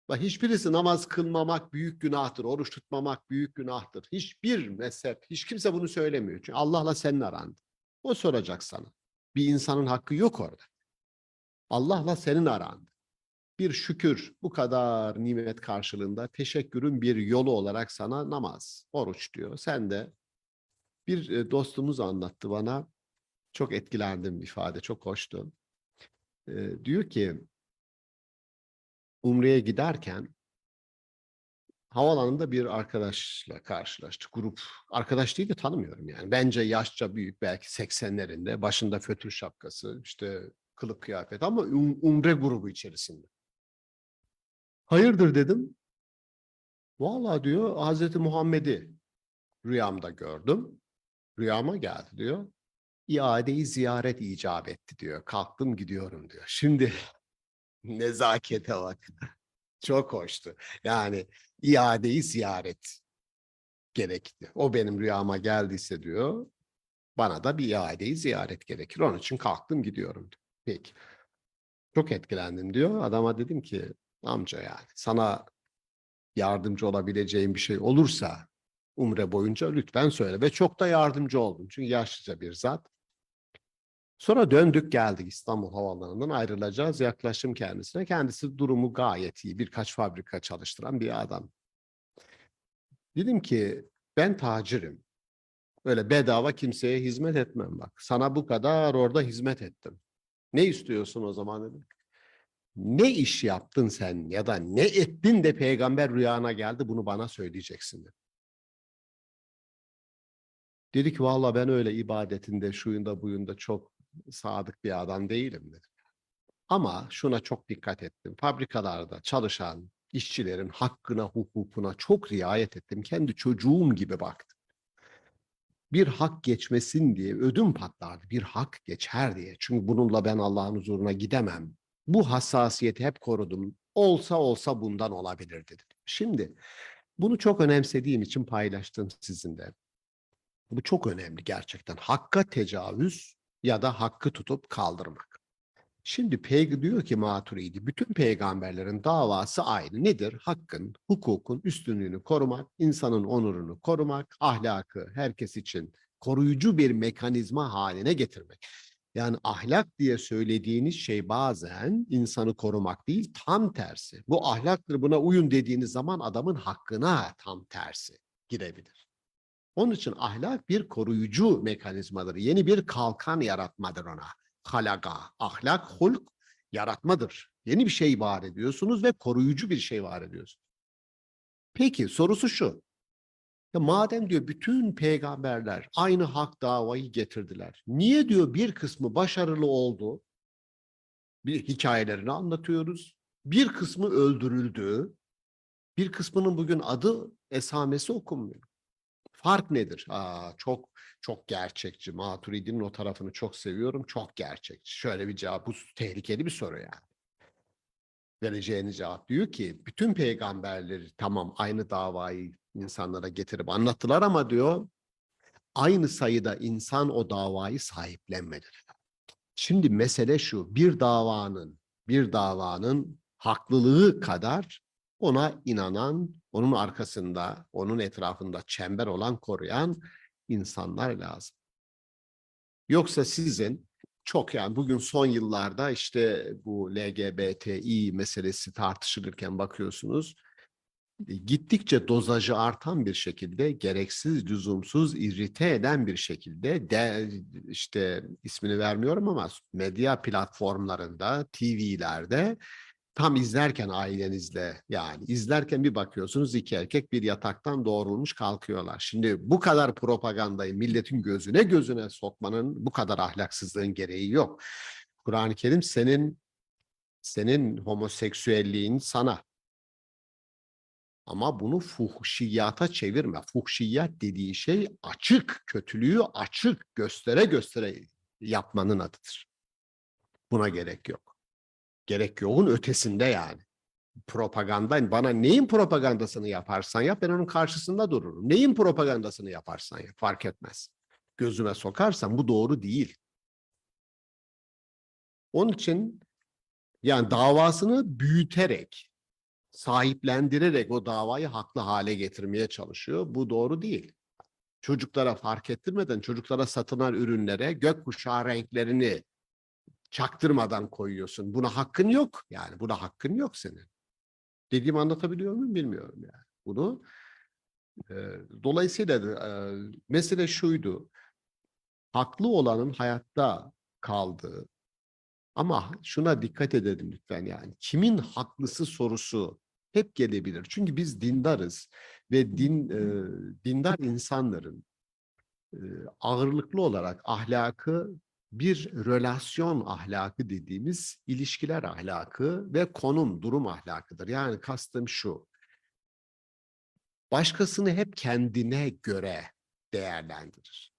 Bak hiçbirisi namaz kılmamak büyük günahtır. Oruç tutmamak büyük günahtır. Hiçbir mezhep, hiç kimse bunu söylemiyor. Çünkü Allah'la senin aran. O soracak sana. Bir insanın hakkı yok orada. Allah'la senin aran. Bir şükür bu kadar nimet karşılığında teşekkürün bir yolu olarak sana namaz, oruç diyor. Sen de bir dostumuz anlattı bana. Çok etkilendim ifade, çok hoştu. Diyor ki Umre'ye giderken havaalanında bir arkadaşla karşılaştık. Grup, arkadaş değil de tanımıyorum yani. Bence yaşça büyük, belki 80'lerinde, başında fötr şapkası, işte kılık kıyafet ama Umre grubu içerisinde. Hayırdır dedim. Vallahi diyor Hazreti Muhammed'i rüyamda gördüm. Rüyama geldi diyor. İade-i ziyaret icap etti diyor. Kalktım gidiyorum diyor. Şimdi nezakete bak. Çok hoştu. Yani iadeyi ziyaret gerekti. O benim rüyama geldiyse diyor, bana da bir iadeyi ziyaret gerekir. Onun için kalktım gidiyorum diyor. Peki. Çok etkilendim diyor. Adama dedim ki amca yani sana yardımcı olabileceğim bir şey olursa Umre boyunca lütfen söyle. Ve çok da yardımcı oldum. Çünkü yaşlıca bir zat. Sonra döndük geldik İstanbul Havaalanı'ndan ayrılacağız. Yaklaştım kendisine. Kendisi durumu gayet iyi. Birkaç fabrika çalıştıran bir adam. Dedim ki ben tacirim. Öyle bedava kimseye hizmet etmem bak. Sana bu kadar orada hizmet ettim. Ne istiyorsun o zaman dedim. Ne iş yaptın sen ya da ne ettin de peygamber rüyana geldi bunu bana söyleyeceksin dedi. Dedi ki valla ben öyle ibadetinde şuyunda buyunda çok sadık bir adam değilim dedi. Ama şuna çok dikkat ettim. Fabrikalarda çalışan işçilerin hakkına, hukukuna çok riayet ettim. Kendi çocuğum gibi baktım. Bir hak geçmesin diye ödüm patlardı. Bir hak geçer diye. Çünkü bununla ben Allah'ın huzuruna gidemem. Bu hassasiyeti hep korudum. Olsa olsa bundan olabilir dedim. Şimdi bunu çok önemsediğim için paylaştım sizinle. Bu çok önemli gerçekten. Hakka tecavüz ya da hakkı tutup kaldırmak. Şimdi diyor ki Maturidi, bütün peygamberlerin davası aynı. Nedir? Hakkın, hukukun üstünlüğünü korumak, insanın onurunu korumak, ahlakı herkes için koruyucu bir mekanizma haline getirmek. Yani ahlak diye söylediğiniz şey bazen insanı korumak değil, tam tersi. Bu ahlaktır, buna uyun dediğiniz zaman adamın hakkına tam tersi girebilir. Onun için ahlak bir koruyucu mekanizmadır. Yeni bir kalkan yaratmadır ona. Halaga, ahlak, hulk yaratmadır. Yeni bir şey var ediyorsunuz ve koruyucu bir şey var ediyorsunuz. Peki sorusu şu. Ya madem diyor bütün peygamberler aynı hak davayı getirdiler. Niye diyor bir kısmı başarılı oldu? Bir hikayelerini anlatıyoruz. Bir kısmı öldürüldü. Bir kısmının bugün adı esamesi okunmuyor. Fark nedir? Çok çok gerçekçi. Maturidi'nin o tarafını çok seviyorum. Çok gerçekçi. Şöyle bir cevap. Bu tehlikeli bir soru yani. Vereceğiniz cevap diyor ki bütün peygamberleri tamam aynı davayı insanlara getirip anlattılar ama diyor aynı sayıda insan o davayı sahiplenmedi. Şimdi mesele şu, bir davanın haklılığı kadar ona inanan, onun arkasında, onun etrafında çember olan, koruyan insanlar lazım. Yoksa sizin çok yani bugün son yıllarda işte bu LGBTİ meselesi tartışılırken bakıyorsunuz, gittikçe dozajı artan bir şekilde gereksiz, lüzumsuz, irrite eden bir şekilde işte ismini vermiyorum ama medya platformlarında, TV'lerde tam izlerken ailenizle yani izlerken bir bakıyorsunuz iki erkek bir yataktan doğrulmuş kalkıyorlar. Şimdi bu kadar propagandayı milletin gözüne sokmanın bu kadar ahlaksızlığın gereği yok. Kur'an-ı Kerim senin homoseksüelliğin sana. Ama bunu fuhşiyata çevirme. Fuhşiyat dediği şey açık, kötülüğü açık göstere yapmanın adıdır. Buna gerek yok. Gerek yokun ötesinde yani. Propaganda, bana neyin propagandasını yaparsan yap, ben onun karşısında dururum. Neyin propagandasını yaparsan yap, fark etmez. Gözüme sokarsan bu doğru değil. Onun için yani davasını büyüterek, sahiplendirerek o davayı haklı hale getirmeye çalışıyor. Bu doğru değil. Çocuklara fark ettirmeden, çocuklara satılan ürünlere gökkuşağı renklerini çaktırmadan koyuyorsun. Buna hakkın yok. Yani buna hakkın yok senin. Dediğimi anlatabiliyor muyum bilmiyorum yani. Bunu dolayısıyla mesele şuydu. Haklı olanın hayatta kaldığı ama şuna dikkat edelim lütfen yani. Kimin haklısı sorusu hep gelebilir. Çünkü biz dindarız ve dindar insanların ağırlıklı olarak ahlakı bir relasyon ahlakı dediğimiz ilişkiler ahlakı ve konum, durum ahlakıdır. Yani kastım şu, başkasını hep kendine göre değerlendirir.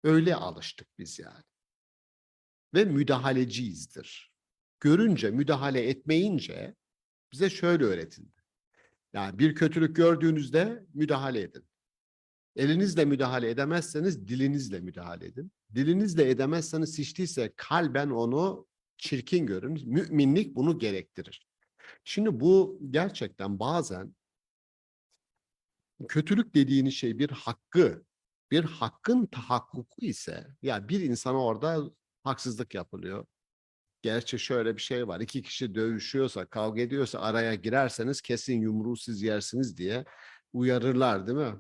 Öyle alıştık biz yani. Ve müdahaleciyizdir. Görünce, müdahale etmeyince bize şöyle öğretildi. Yani bir kötülük gördüğünüzde müdahale edin. Elinizle müdahale edemezseniz dilinizle müdahale edin. Dilinizle edemezseniz hiç değilse kalben onu çirkin görün. Müminlik bunu gerektirir. Şimdi bu gerçekten bazen kötülük dediğiniz şey bir hakkın tahakkuku ise ya bir insana orada haksızlık yapılıyor. Gerçi şöyle bir şey var. İki kişi dövüşüyorsa, kavga ediyorsa araya girerseniz kesin yumruğu siz yersiniz diye uyarırlar değil mi?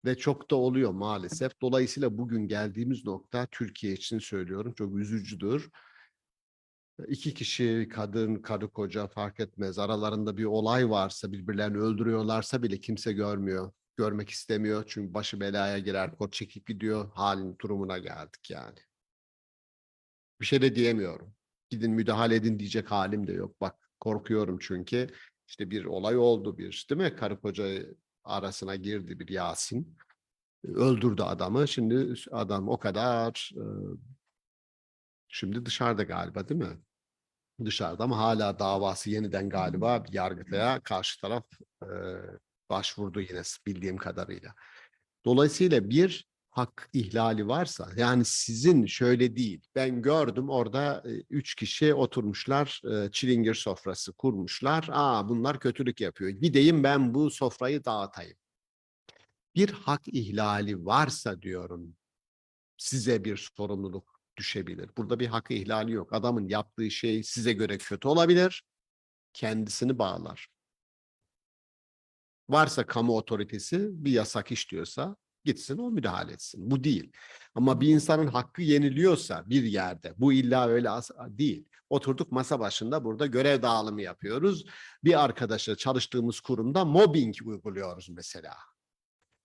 Ve çok da oluyor maalesef. Dolayısıyla bugün geldiğimiz nokta Türkiye için söylüyorum çok üzücüdür. İki kişi, kadın, karı koca fark etmez. Aralarında bir olay varsa, birbirlerini öldürüyorlarsa bile kimse görmüyor. Görmek istemiyor çünkü başı belaya girer, kol çekip gidiyor. Halin durumuna geldik yani. Bir şey de diyemiyorum. Gidin müdahale edin diyecek halim de yok. Bak korkuyorum çünkü işte bir olay oldu değil mi? Karı koca arasına girdi bir Yasin. Öldürdü adamı. Şimdi adam o kadar şimdi dışarıda galiba değil mi? Dışarıda ama hala davası yeniden galiba bir yargıtaya karşı taraf e, başvurdu yine bildiğim kadarıyla. Dolayısıyla bir hak ihlali varsa yani sizin şöyle değil. Ben gördüm orada üç kişi oturmuşlar çilingir sofrası kurmuşlar. Bunlar kötülük yapıyor. Gideyim ben bu sofrayı dağıtayım. Bir hak ihlali varsa diyorum size bir sorumluluk düşebilir. Burada bir hak ihlali yok. Adamın yaptığı şey size göre kötü olabilir. Kendisini bağlar. Varsa kamu otoritesi bir yasak işliyorsa gitsin o müdahale etsin. Bu değil. Ama bir insanın hakkı yeniliyorsa bir yerde bu illa öyle değil. Oturduk masa başında burada görev dağılımı yapıyoruz. Bir arkadaşla çalıştığımız kurumda mobbing uyguluyoruz mesela.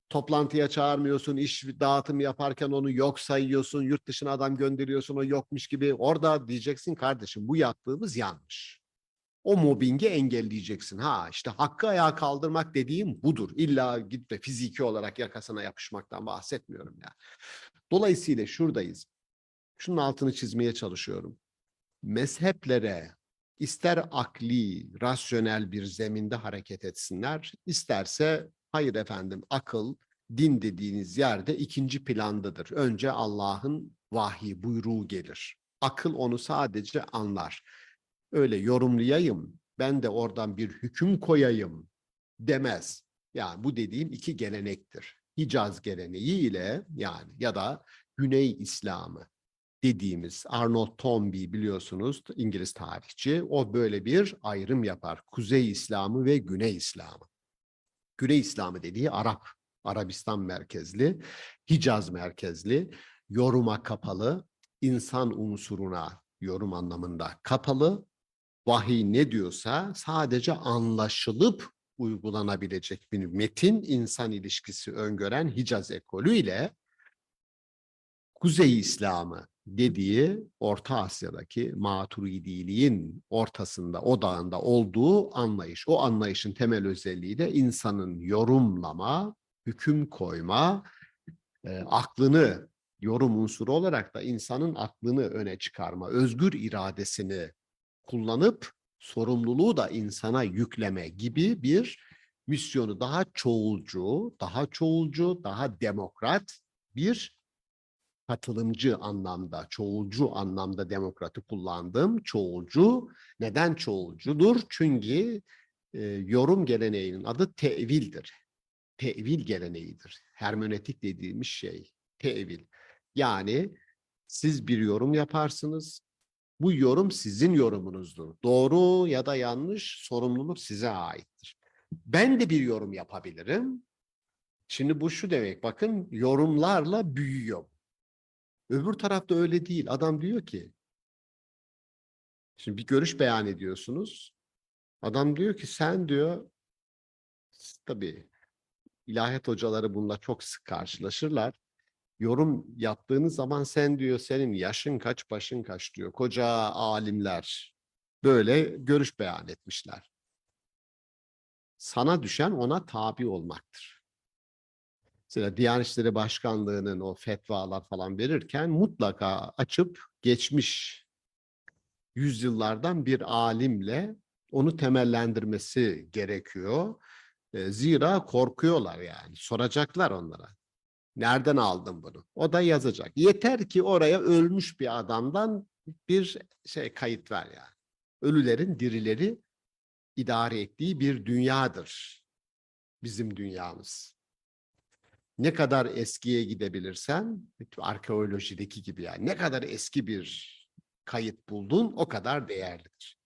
Toplantıya çağırmıyorsun, iş dağıtımı yaparken onu yok sayıyorsun, yurt dışına adam gönderiyorsun, o yokmuş gibi. Orada diyeceksin kardeşim bu yaptığımız yanlış. O mobbingi engelleyeceksin. Ha işte hakkı ayağa kaldırmak dediğim budur. İlla git de fiziki olarak yakasına yapışmaktan bahsetmiyorum ya. Dolayısıyla şuradayız. Şunun altını çizmeye çalışıyorum. Mezheplere ister akli, rasyonel bir zeminde hareket etsinler, isterse hayır efendim akıl, din dediğiniz yerde ikinci plandadır. Önce Allah'ın vahyi, buyruğu gelir. Akıl onu sadece anlar. Öyle yorumlayayım, ben de oradan bir hüküm koyayım demez. Yani bu dediğim iki gelenektir. Hicaz geleneği ile yani ya da Güney İslamı dediğimiz Arnold Toynbee biliyorsunuz İngiliz tarihçi. O böyle bir ayrım yapar. Kuzey İslamı ve Güney İslamı. Güney İslamı dediği Arap, Arabistan merkezli, Hicaz merkezli, yoruma kapalı, insan unsuruna yorum anlamında kapalı. Vahiy ne diyorsa sadece anlaşılıp uygulanabilecek bir metin insan ilişkisi öngören Hicaz ekolü ile Kuzey İslamı dediği Orta Asya'daki Maturidiliğin ortasında, odağında olduğu anlayış. O anlayışın temel özelliği de insanın yorumlama, hüküm koyma, aklını yorum unsuru olarak da insanın aklını öne çıkarma, özgür iradesini kullanıp sorumluluğu da insana yükleme gibi bir misyonu daha çoğulcu, daha demokrat bir katılımcı anlamda, çoğulcu anlamda demokratı kullandım. Çoğulcu, neden çoğulcudur? Çünkü yorum geleneğinin adı tevildir. Tevil geleneğidir. Hermenötik dediğimiz şey, tevil. Yani siz bir yorum yaparsınız, bu yorum sizin yorumunuzdur. Doğru ya da yanlış sorumluluk size aittir. Ben de bir yorum yapabilirim. Şimdi bu şu demek, bakın yorumlarla büyüyor. Öbür tarafta öyle değil. Adam diyor ki, şimdi bir görüş beyan ediyorsunuz. Adam diyor ki sen diyor, tabii ilahiyat hocaları bununla çok sık karşılaşırlar. Yorum yaptığınız zaman sen diyor senin yaşın kaç başın kaç diyor. Koca alimler böyle görüş beyan etmişler. Sana düşen ona tabi olmaktır. Mesela Diyanet İşleri Başkanlığı'nın o fetvalar falan verirken mutlaka açıp geçmiş yüzyıllardan bir alimle onu temellendirmesi gerekiyor. Zira korkuyorlar yani. Soracaklar onlara. Nereden aldın bunu? O da yazacak. Yeter ki oraya ölmüş bir adamdan bir şey kayıt ver yani. Ölülerin dirileri idare ettiği bir dünyadır bizim dünyamız. Ne kadar eskiye gidebilirsen, arkeolojideki gibi yani ne kadar eski bir kayıt buldun o kadar değerlidir.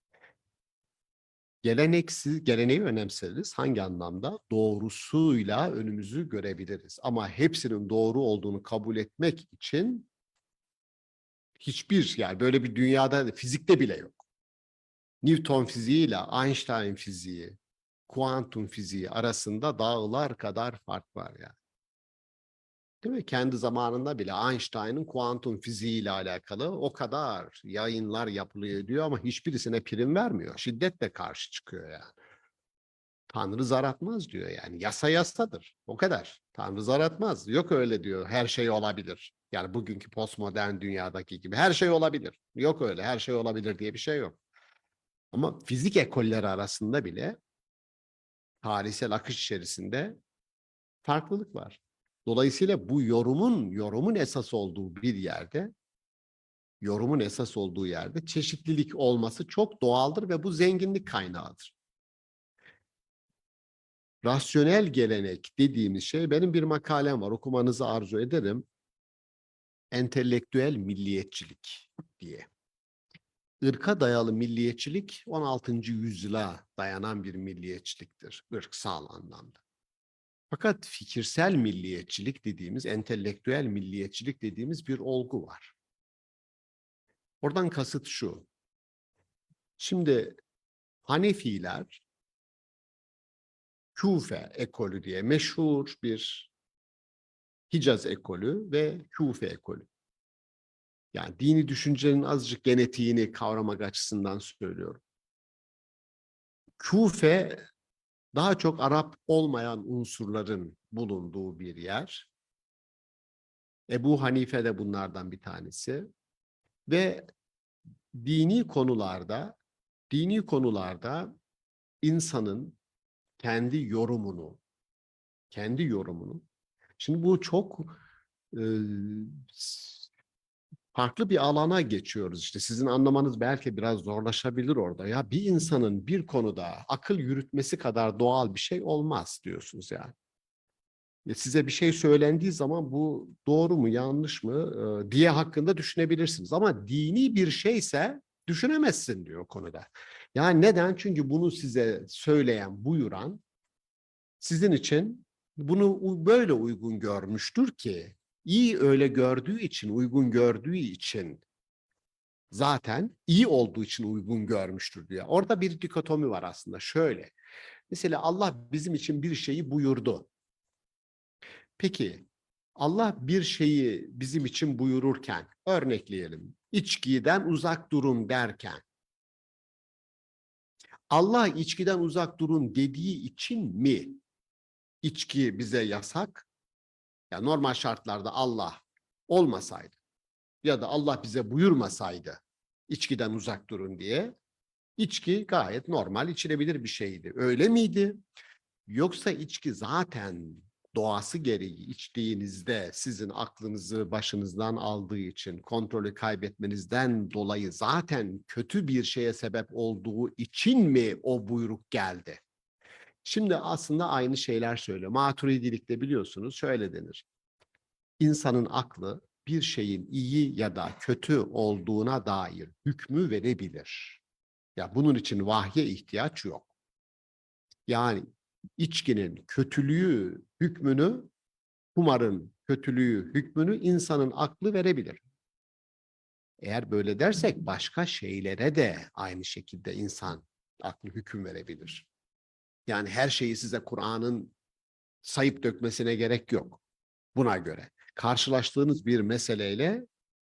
Geleneği önemseriz. Hangi anlamda? Doğrusuyla önümüzü görebiliriz. Ama hepsinin doğru olduğunu kabul etmek için hiçbir yani böyle bir dünyada fizikte bile yok. Newton fiziği ile Einstein fiziği, kuantum fiziği arasında dağlar kadar fark var yani. Değil mi? Kendi zamanında bile Einstein'ın kuantum fiziği ile alakalı o kadar yayınlar yapılıyor diyor ama hiçbirisine prim vermiyor. Şiddetle karşı çıkıyor yani. Tanrı zar atmaz diyor yani. Yasa yasadır. O kadar. Tanrı zar atmaz. Yok öyle diyor. Her şey olabilir. Yani bugünkü postmodern dünyadaki gibi her şey olabilir. Yok öyle. Her şey olabilir diye bir şey yok. Ama fizik ekolleri arasında bile tarihsel akış içerisinde farklılık var. Dolayısıyla bu yorumun esas olduğu bir yerde, yorumun esas olduğu yerde çeşitlilik olması çok doğaldır ve bu zenginlik kaynağıdır. Rasyonel gelenek dediğimiz şey, benim bir makalem var, okumanızı arzu ederim. Entelektüel milliyetçilik diye. Irka dayalı milliyetçilik 16. yüzyıla dayanan bir milliyetçiliktir, ırksal anlamda. Fakat fikirsel milliyetçilik dediğimiz, entelektüel milliyetçilik dediğimiz bir olgu var. Oradan kasıt şu. Şimdi Hanefiler, Küfe ekolü diye meşhur bir Hicaz ekolü ve Küfe ekolü. Yani dini düşüncenin azıcık genetiğini kavramak açısından söylüyorum. Küfe daha çok Arap olmayan unsurların bulunduğu bir yer. Ebu Hanife de bunlardan bir tanesi. Ve dini konularda insanın kendi yorumunu, şimdi bu çok e, farklı bir alana geçiyoruz işte. Sizin anlamanız belki biraz zorlaşabilir orada. Ya bir insanın bir konuda akıl yürütmesi kadar doğal bir şey olmaz diyorsunuz yani. Size bir şey söylendiği zaman bu doğru mu yanlış mı diye hakkında düşünebilirsiniz. Ama dini bir şeyse düşünemezsin diyor konuda. Yani neden? Çünkü bunu size söyleyen, buyuran sizin için bunu böyle uygun görmüştür ki, iyi öyle gördüğü için, uygun gördüğü için, zaten iyi olduğu için uygun görmüştür diyor. Orada bir dikotomi var aslında. Şöyle, mesela Allah bizim için bir şeyi buyurdu. Peki, Allah bir şeyi bizim için buyururken, örnekleyelim, içkiden uzak durun derken, Allah içkiden uzak durun dediği için mi içki bize yasak? Ya normal şartlarda Allah olmasaydı ya da Allah bize buyurmasaydı içkiden uzak durun diye, içki gayet normal içilebilir bir şeydi. Öyle miydi? Yoksa içki zaten doğası gereği içtiğinizde sizin aklınızı başınızdan aldığı için, kontrolü kaybetmenizden dolayı zaten kötü bir şeye sebep olduğu için mi o buyruk geldi? Şimdi aslında aynı şeyler söylüyor. Maturidilikte biliyorsunuz şöyle denir. İnsanın aklı bir şeyin iyi ya da kötü olduğuna dair hükmü verebilir. Ya bunun için vahye ihtiyaç yok. Yani içkinin kötülüğü hükmünü, kumarın kötülüğü hükmünü insanın aklı verebilir. Eğer böyle dersek başka şeylere de aynı şekilde insan aklı hüküm verebilir. Yani her şeyi size Kur'an'ın sayıp dökmesine gerek yok buna göre. Karşılaştığınız bir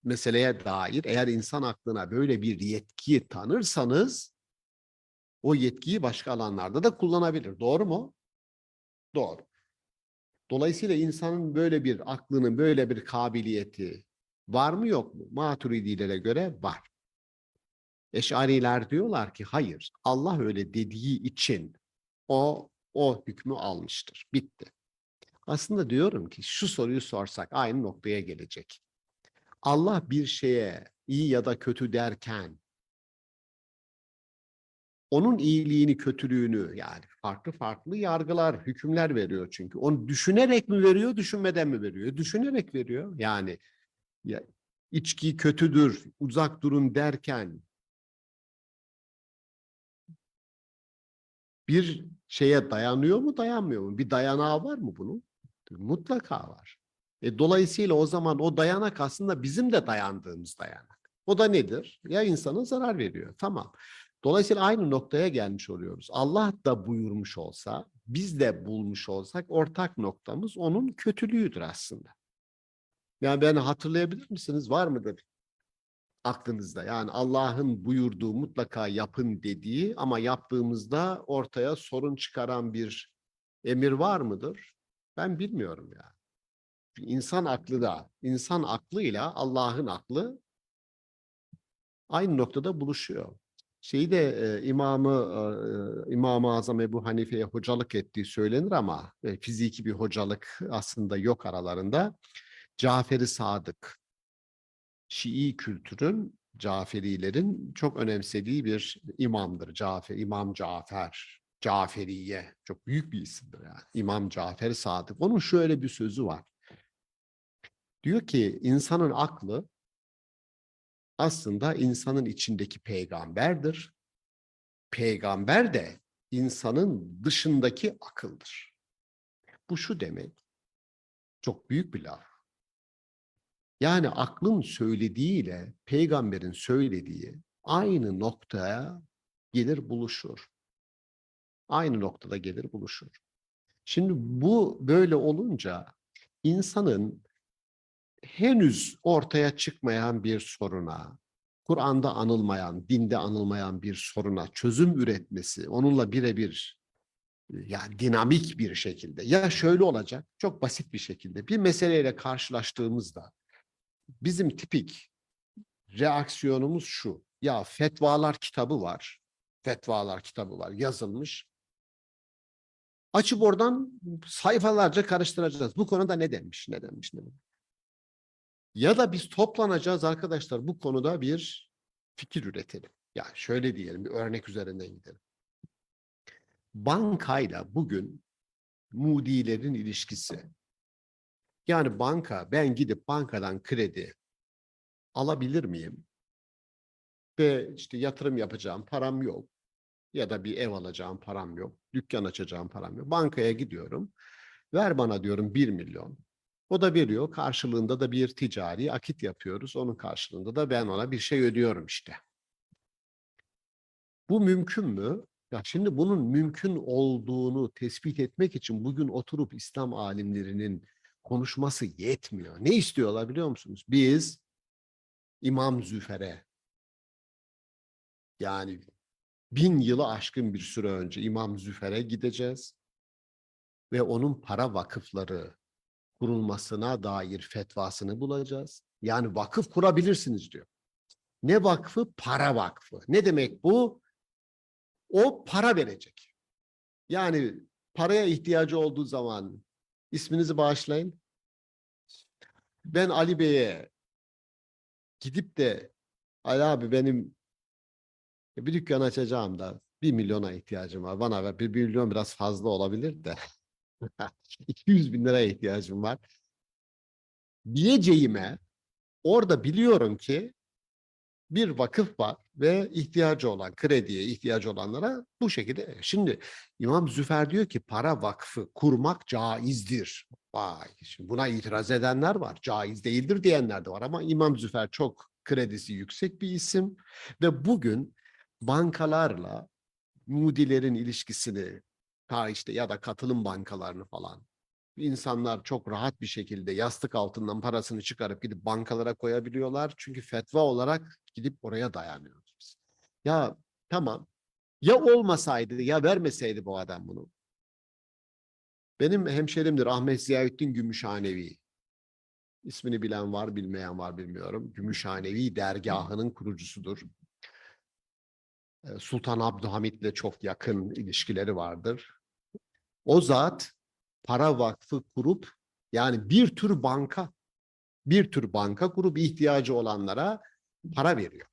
meseleye dair eğer insan aklına böyle bir yetkiyi tanırsanız o yetkiyi başka alanlarda da kullanabilir. Doğru mu? Doğru. Dolayısıyla insanın böyle bir aklının böyle bir kabiliyeti var mı yok mu? Maturidilere göre var. Eş'ariler diyorlar ki hayır. Allah öyle dediği için o hükmü almıştır. Bitti. Aslında diyorum ki şu soruyu sorsak aynı noktaya gelecek. Allah bir şeye iyi ya da kötü derken onun iyiliğini, kötülüğünü yani farklı farklı yargılar, hükümler veriyor çünkü. Onu düşünerek mi veriyor, düşünmeden mi veriyor? Düşünerek veriyor. Yani ya, içki kötüdür, uzak durun derken bir şeye dayanıyor mu, dayanmıyor mu? Bir dayanağı var mı bunun? Mutlaka var. Dolayısıyla o zaman o dayanak aslında bizim de dayandığımız dayanak. O da nedir? Ya insana zarar veriyor. Tamam. Dolayısıyla aynı noktaya gelmiş oluyoruz. Allah da buyurmuş olsa, biz de bulmuş olsak ortak noktamız onun kötülüğüdür aslında. Yani ben hatırlayabilir misiniz? Var mıdır aklınızda? Yani Allah'ın buyurduğu mutlaka yapın dediği ama yaptığımızda ortaya sorun çıkaran bir emir var mıdır? Ben bilmiyorum ya. İnsan aklıyla Allah'ın aklı aynı noktada buluşuyor. Şeyi de İmam-ı Azam Ebu Hanife'ye hocalık ettiği söylenir ama fiziki bir hocalık aslında yok aralarında. Cafer-i Sadık, Şii kültürün, Caferilerin çok önemsediği bir imamdır. İmam Cafer, Caferiye çok büyük bir isimdir yani. İmam Cafer-i Sadık. Onun şöyle bir sözü var. Diyor ki insanın aklı aslında insanın içindeki peygamberdir. Peygamber de insanın dışındaki akıldır. Bu şu demek, çok büyük bir laf. Yani aklın söylediğiyle peygamberin söylediği aynı noktaya gelir buluşur. Aynı noktada gelir buluşur. Şimdi bu böyle olunca insanın henüz ortaya çıkmayan bir soruna, Kur'an'da anılmayan, dinde anılmayan bir soruna çözüm üretmesi, onunla birebir yani dinamik bir şekilde ya şöyle olacak, çok basit bir şekilde bir meseleyle karşılaştığımızda bizim tipik reaksiyonumuz şu. Ya fetvalar kitabı var. Fetvalar kitabı var yazılmış. Açıp oradan sayfalarca karıştıracağız. Bu konuda ne demiş, ne demiş, ne demiş. Ya da biz toplanacağız arkadaşlar bu konuda bir fikir üretelim. Yani şöyle diyelim, bir örnek üzerinden gidelim. Bankayla bugün mudilerin ilişkisi. Yani ben gidip bankadan kredi alabilir miyim? Ve işte yatırım yapacağım param yok. Ya da bir ev alacağım param yok. Dükkan açacağım param yok. Bankaya gidiyorum. Ver bana diyorum 1 milyon. O da veriyor. Karşılığında da bir ticari akit yapıyoruz. Onun karşılığında da ben ona bir şey ödüyorum işte. Bu mümkün mü? Ya şimdi bunun mümkün olduğunu tespit etmek için bugün oturup İslam alimlerinin konuşması yetmiyor. Ne istiyorlar biliyor musunuz? Biz İmam Züfer'e yani 1000 yılı aşkın bir süre önce İmam Züfer'e gideceğiz ve onun para vakıfları kurulmasına dair fetvasını bulacağız. Yani vakıf kurabilirsiniz diyor. Ne vakfı? Para vakfı. Ne demek bu? O para verecek. Yani paraya ihtiyacı olduğu zaman isminizi bağışlayın. Ben Ali Bey'e gidip de Ali abi benim bir dükkan açacağım da 1 milyona ihtiyacım var. Bana ver. 1 milyon biraz fazla olabilir de 200 bin liraya ihtiyacım var. Diyeceğime orada biliyorum ki bir vakıf var ve ihtiyacı olan, krediye ihtiyacı olanlara bu şekilde. Şimdi İmam Züfer diyor ki para vakfı kurmak caizdir. Vay, şimdi buna itiraz edenler var. Caiz değildir diyenler de var ama İmam Züfer çok kredisi yüksek bir isim ve bugün bankalarla mudilerin ilişkisini işte ya da katılım bankalarını falan İnsanlar çok rahat bir şekilde yastık altından parasını çıkarıp gidip bankalara koyabiliyorlar. Çünkü fetva olarak gidip oraya dayanıyoruz biz. Ya tamam. Ya olmasaydı ya vermeseydi bu adam bunu. Benim hemşerimdir Ahmet Ziyaüddin Gümüşhanevi. İsmini bilen var, bilmeyen var bilmiyorum. Gümüşhanevi dergahının kurucusudur. Sultan Abdülhamit'le çok yakın ilişkileri vardır. O zat para vakfı kurup yani bir tür banka kurup ihtiyacı olanlara para veriyor.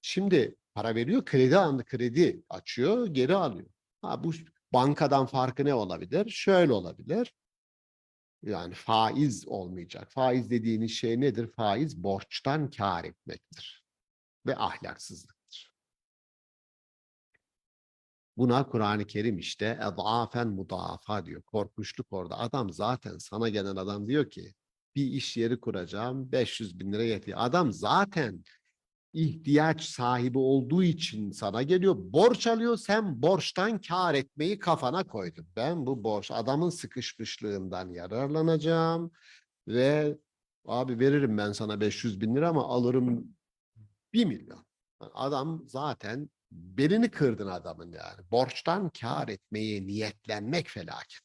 Şimdi para veriyor, kredi açıyor, geri alıyor. Ha, bu bankadan farkı ne olabilir? Şöyle olabilir. Yani faiz olmayacak. Faiz dediğiniz şey nedir? Faiz borçtan kar etmektir ve ahlaksızlıktır. Buna Kur'an-ı Kerim işte edafen mudafa diyor. Korkmuşluk orada. Adam zaten sana gelen adam diyor ki bir iş yeri kuracağım 500 bin lira yetiyor. Adam zaten ihtiyaç sahibi olduğu için sana geliyor. Borç alıyor. Sen borçtan kar etmeyi kafana koydun. Ben bu borç adamın sıkışmışlığından yararlanacağım ve abi veririm ben sana 500 bin lira ama alırım 1 milyon. Adam zaten belini kırdın adamın yani. Borçtan kar etmeye niyetlenmek felaket.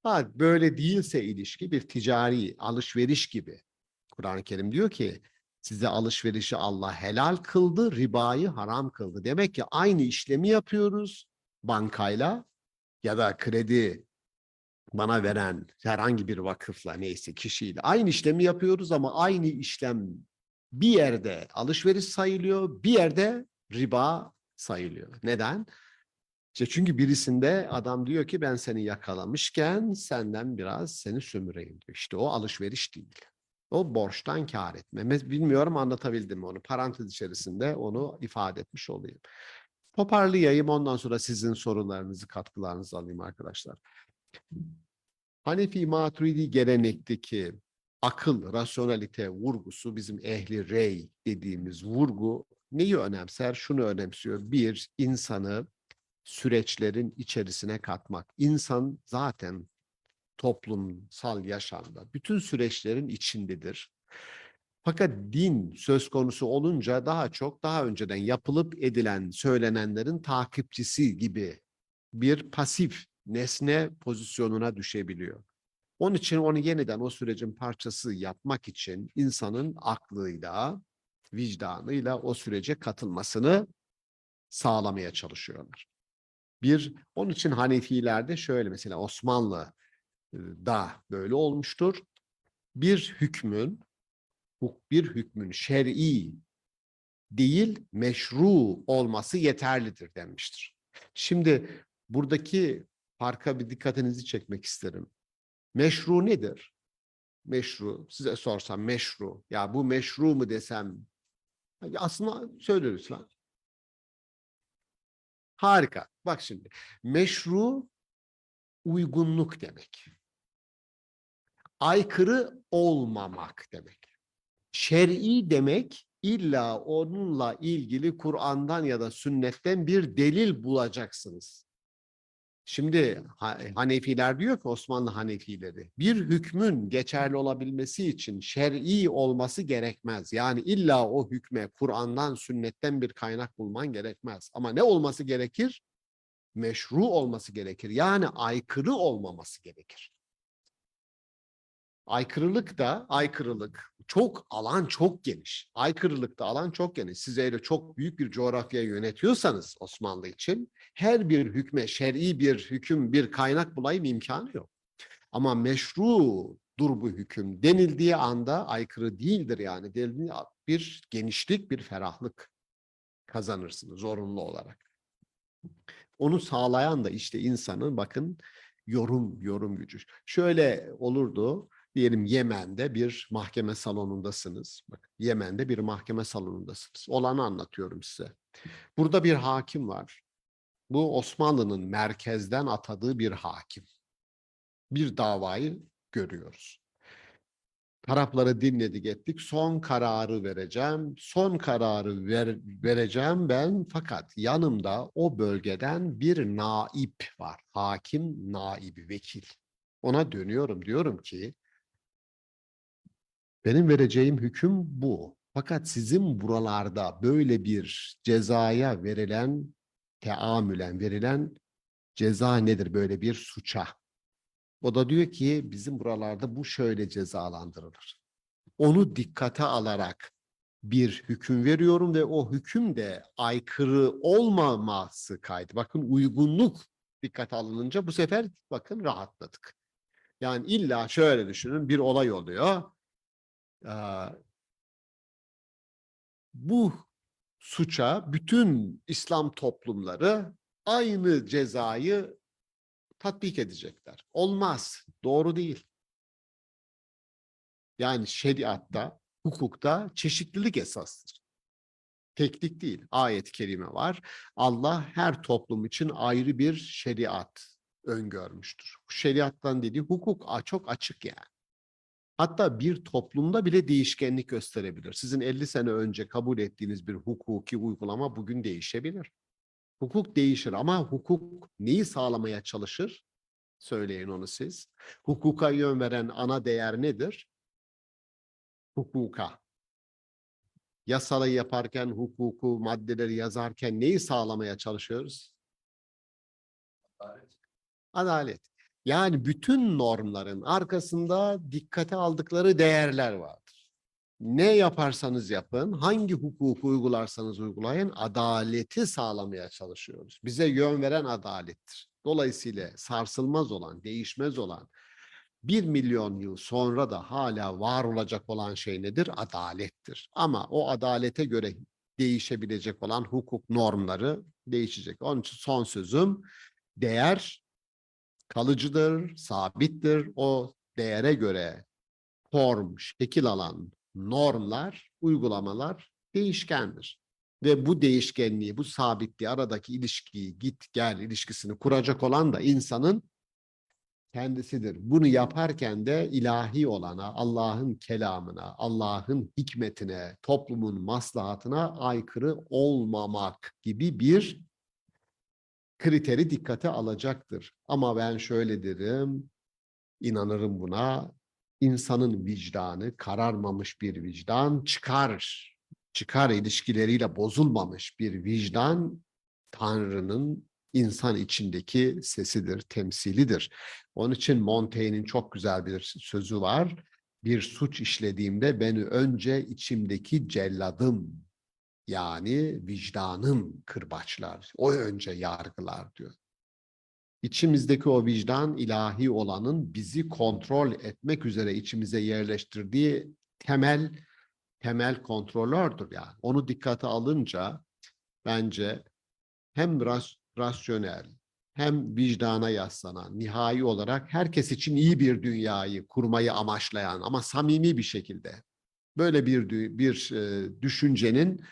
Ha, böyle değilse ilişki bir ticari alışveriş gibi. Kur'an-ı Kerim diyor ki size alışverişi Allah helal kıldı, ribayı haram kıldı. Demek ki aynı işlemi yapıyoruz bankayla ya da kredi bana veren herhangi bir vakıfla neyse kişiyle aynı işlemi yapıyoruz ama aynı işlem bir yerde alışveriş sayılıyor, bir yerde riba sayılıyor. Neden? İşte çünkü birisinde adam diyor ki ben seni yakalamışken senden biraz seni sömüreyim diyor. İşte o alışveriş değil. O borçtan kar etme. Bilmiyorum anlatabildim mi onu. Parantez içerisinde onu ifade etmiş olayım. Toparlayayım ondan sonra sizin sorularınızı, katkılarınızı alayım arkadaşlar. Hanefi Maturidi gelenekteki akıl, rasyonalite vurgusu bizim ehli rey dediğimiz vurgu neyi önemser? Şunu önemsiyor. Bir, insanı süreçlerin içerisine katmak. İnsan zaten toplumsal yaşamda bütün süreçlerin içindedir. Fakat din söz konusu olunca daha çok daha önceden yapılıp edilen söylenenlerin takipçisi gibi bir pasif nesne pozisyonuna düşebiliyor. Onun için onu yeniden o sürecin parçası yapmak için insanın aklıyla, vicdanıyla o sürece katılmasını sağlamaya çalışıyorlar. Onun için Hanefilerde şöyle mesela Osmanlı'da böyle olmuştur. Bir hükmün şer'i değil meşru olması yeterlidir denmiştir. Şimdi buradaki farka bir dikkatinizi çekmek isterim. Meşru nedir? Meşru, size sorsam meşru. Ya bu meşru mu desem? Aslında söyle lütfen. Harika. Bak şimdi. Meşru uygunluk demek. Aykırı olmamak demek. Şer'i demek illa onunla ilgili Kur'an'dan ya da sünnetten bir delil bulacaksınız. Şimdi Hanefiler diyor ki Osmanlı Hanefileri bir hükmün geçerli olabilmesi için şer'i olması gerekmez. Yani illa o hükme Kur'an'dan sünnetten bir kaynak bulman gerekmez. Ama ne olması gerekir? Meşru olması gerekir. Yani aykırı olmaması gerekir. Aykırılık alan çok geniş. Aykırılıkta alan çok geniş. Siz eğer çok büyük bir coğrafyayı yönetiyorsanız Osmanlı için her bir hükme şer'i bir hüküm, bir kaynak bulayım imkanı yok. Ama meşrudur bu hüküm denildiği anda aykırı değildir yani. Bir genişlik, bir ferahlık kazanırsınız zorunlu olarak. Onu sağlayan da işte insanın bakın yorum gücü. Şöyle olurdu. Diyelim Yemen'de bir mahkeme salonundasınız. Bak, Yemen'de bir mahkeme salonundasınız. Olanı anlatıyorum size. Burada bir hakim var. Bu Osmanlı'nın merkezden atadığı bir hakim. Bir davayı görüyoruz. Tarafları dinledik ettik. Son kararı vereceğim. Son kararı vereceğim ben. Fakat yanımda o bölgeden bir naip var. Hakim, naibi, vekil. Ona dönüyorum. Diyorum ki benim vereceğim hüküm bu. Fakat sizin buralarda böyle bir cezaya verilen ceza nedir böyle bir suça? O da diyor ki bizim buralarda bu şöyle cezalandırılır. Onu dikkate alarak bir hüküm veriyorum ve o hüküm de aykırı olmaması kaydı. Bakın uygunluk dikkate alınınca bu sefer bakın rahatladık. Yani illa şöyle düşünün bir olay oluyor. Bu suça bütün İslam toplumları aynı cezayı tatbik edecekler. Olmaz, doğru değil. Yani şeriatta, hukukta çeşitlilik esastır. Teklik değil. Ayet-i kerime var. Allah her toplum için ayrı bir şeriat öngörmüştür. Bu şeriattan dediği hukuk çok açık yani. Hatta bir toplumda bile değişkenlik gösterebilir. Sizin 50 sene önce kabul ettiğiniz bir hukuki uygulama bugün değişebilir. Hukuk değişir ama hukuk neyi sağlamaya çalışır? Söyleyin onu siz. Hukuka yön veren ana değer nedir? Hukuka. Yasaları yaparken, hukuku, maddeleri yazarken neyi sağlamaya çalışıyoruz? Adalet. Yani bütün normların arkasında dikkate aldıkları değerler vardır. Ne yaparsanız yapın, hangi hukuku uygularsanız uygulayın, adaleti sağlamaya çalışıyoruz. Bize yön veren adalettir. Dolayısıyla sarsılmaz olan, değişmez olan, 1 milyon yıl sonra da hala var olacak olan şey nedir? Adalettir. Ama o adalete göre değişebilecek olan hukuk normları değişecek. Onun için son sözüm, değer kalıcıdır, sabittir. O değere göre form, şekil alan normlar, uygulamalar değişkendir. Ve bu değişkenliği, bu sabitliği, aradaki ilişkiyi, git gel ilişkisini kuracak olan da insanın kendisidir. Bunu yaparken de ilahi olana, Allah'ın kelamına, Allah'ın hikmetine, toplumun maslahatına aykırı olmamak gibi bir kriteri dikkate alacaktır. Ama ben şöyle derim, inanırım buna, insanın vicdanı, kararmamış bir vicdan, çıkar ilişkileriyle bozulmamış bir vicdan, Tanrı'nın insan içindeki sesidir, temsilidir. Onun için Montaigne'in çok güzel bir sözü var. Bir suç işlediğimde beni önce içimdeki celladım, yani vicdanım kırbaçlar. O önce yargılar diyor. İçimizdeki o vicdan ilahi olanın bizi kontrol etmek üzere içimize yerleştirdiği temel kontrolördür yani. Onu dikkate alınca bence hem rasyonel hem vicdana yaslanan, nihai olarak herkes için iyi bir dünyayı kurmayı amaçlayan ama samimi bir şekilde böyle bir düşüncenin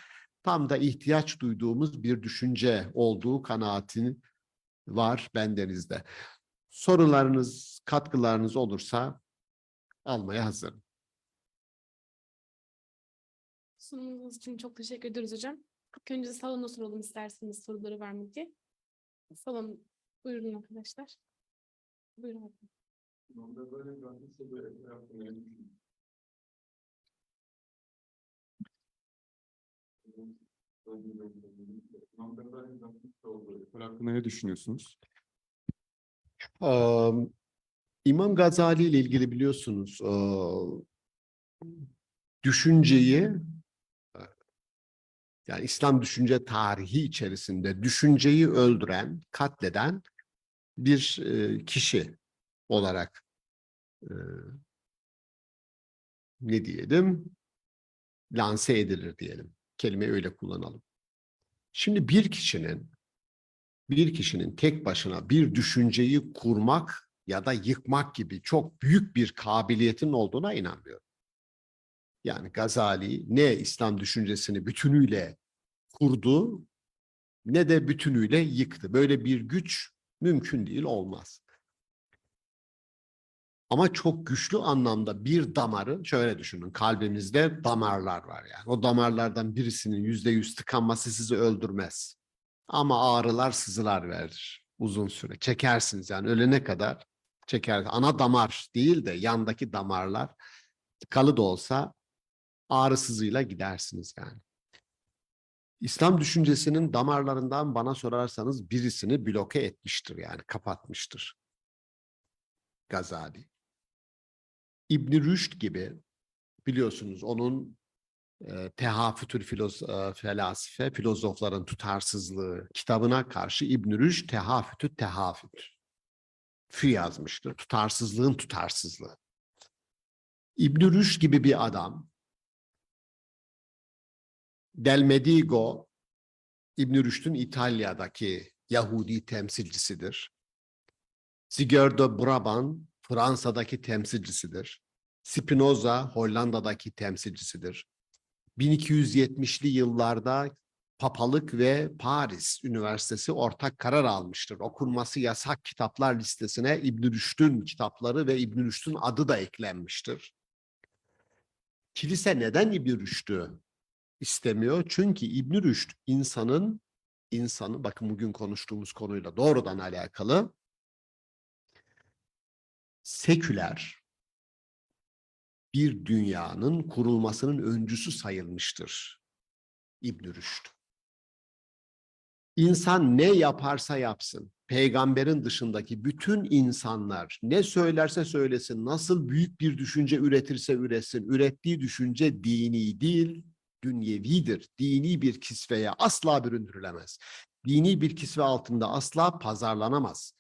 tam da ihtiyaç duyduğumuz bir düşünce olduğu kanaatini var bendenizde. Sorularınız, katkılarınız olursa almaya hazırım. Sunumunuz için çok teşekkür ederiz hocam. İlk önce salona soralım isterseniz soruları var mı diye. Salon, buyurun arkadaşlar. Buyurun. Hakkında ne düşünüyorsunuz? İmam Gazali ile ilgili biliyorsunuz düşünceyi, yani İslam düşünce tarihi içerisinde düşünceyi öldüren, katleden bir kişi olarak ne diyelim, lanse edilir diyelim. Kelimeyi öyle kullanalım. Şimdi bir kişinin tek başına bir düşünceyi kurmak ya da yıkmak gibi çok büyük bir kabiliyetin olduğuna inanmıyorum. Yani Gazali ne İslam düşüncesini bütünüyle kurdu ne de bütünüyle yıktı. Böyle bir güç mümkün değil, olmaz. Ama çok güçlü anlamda bir damarı, şöyle düşünün, kalbimizde damarlar var yani. O damarlardan birisinin %100 tıkanması sizi öldürmez. Ama ağrılar, sızılar verir uzun süre. Çekersiniz yani ölene kadar çeker. Ana damar değil de yandaki damarlar tıkalı da olsa ağrısızıyla gidersiniz yani. İslam düşüncesinin damarlarından bana sorarsanız birisini bloke etmiştir yani kapatmıştır Gazali. İbn Rüşd gibi biliyorsunuz onun Tehafütül Felasife, filozofların tutarsızlığı kitabına karşı İbn Rüşd Tehafütü Tehafüt yazmıştır. Tutarsızlığın tutarsızlığı. İbn Rüşd gibi bir adam, Del Medigo, İbn Rüşd'ün İtalya'daki Yahudi temsilcisidir. Sieur de Brabant, Fransa'daki temsilcisidir. Spinoza, Hollanda'daki temsilcisidir. 1270'li yıllarda Papalık ve Paris Üniversitesi ortak karar almıştır. Okunması yasak kitaplar listesine İbn Rüşd'ün kitapları ve İbn Rüşd'ün adı da eklenmiştir. Kilise neden İbn Rüşd'ü istemiyor? Çünkü İbn Rüşd insanı bakın bugün konuştuğumuz konuyla doğrudan alakalı seküler bir dünyanın kurulmasının öncüsü sayılmıştır İbn Rüşd. İnsan ne yaparsa yapsın, peygamberin dışındaki bütün insanlar ne söylerse söylesin, nasıl büyük bir düşünce üretirse üretsin, ürettiği düşünce dini değil, dünyevidir. Dini bir kisveye asla büründürülemez. Dini bir kisve altında asla pazarlanamaz.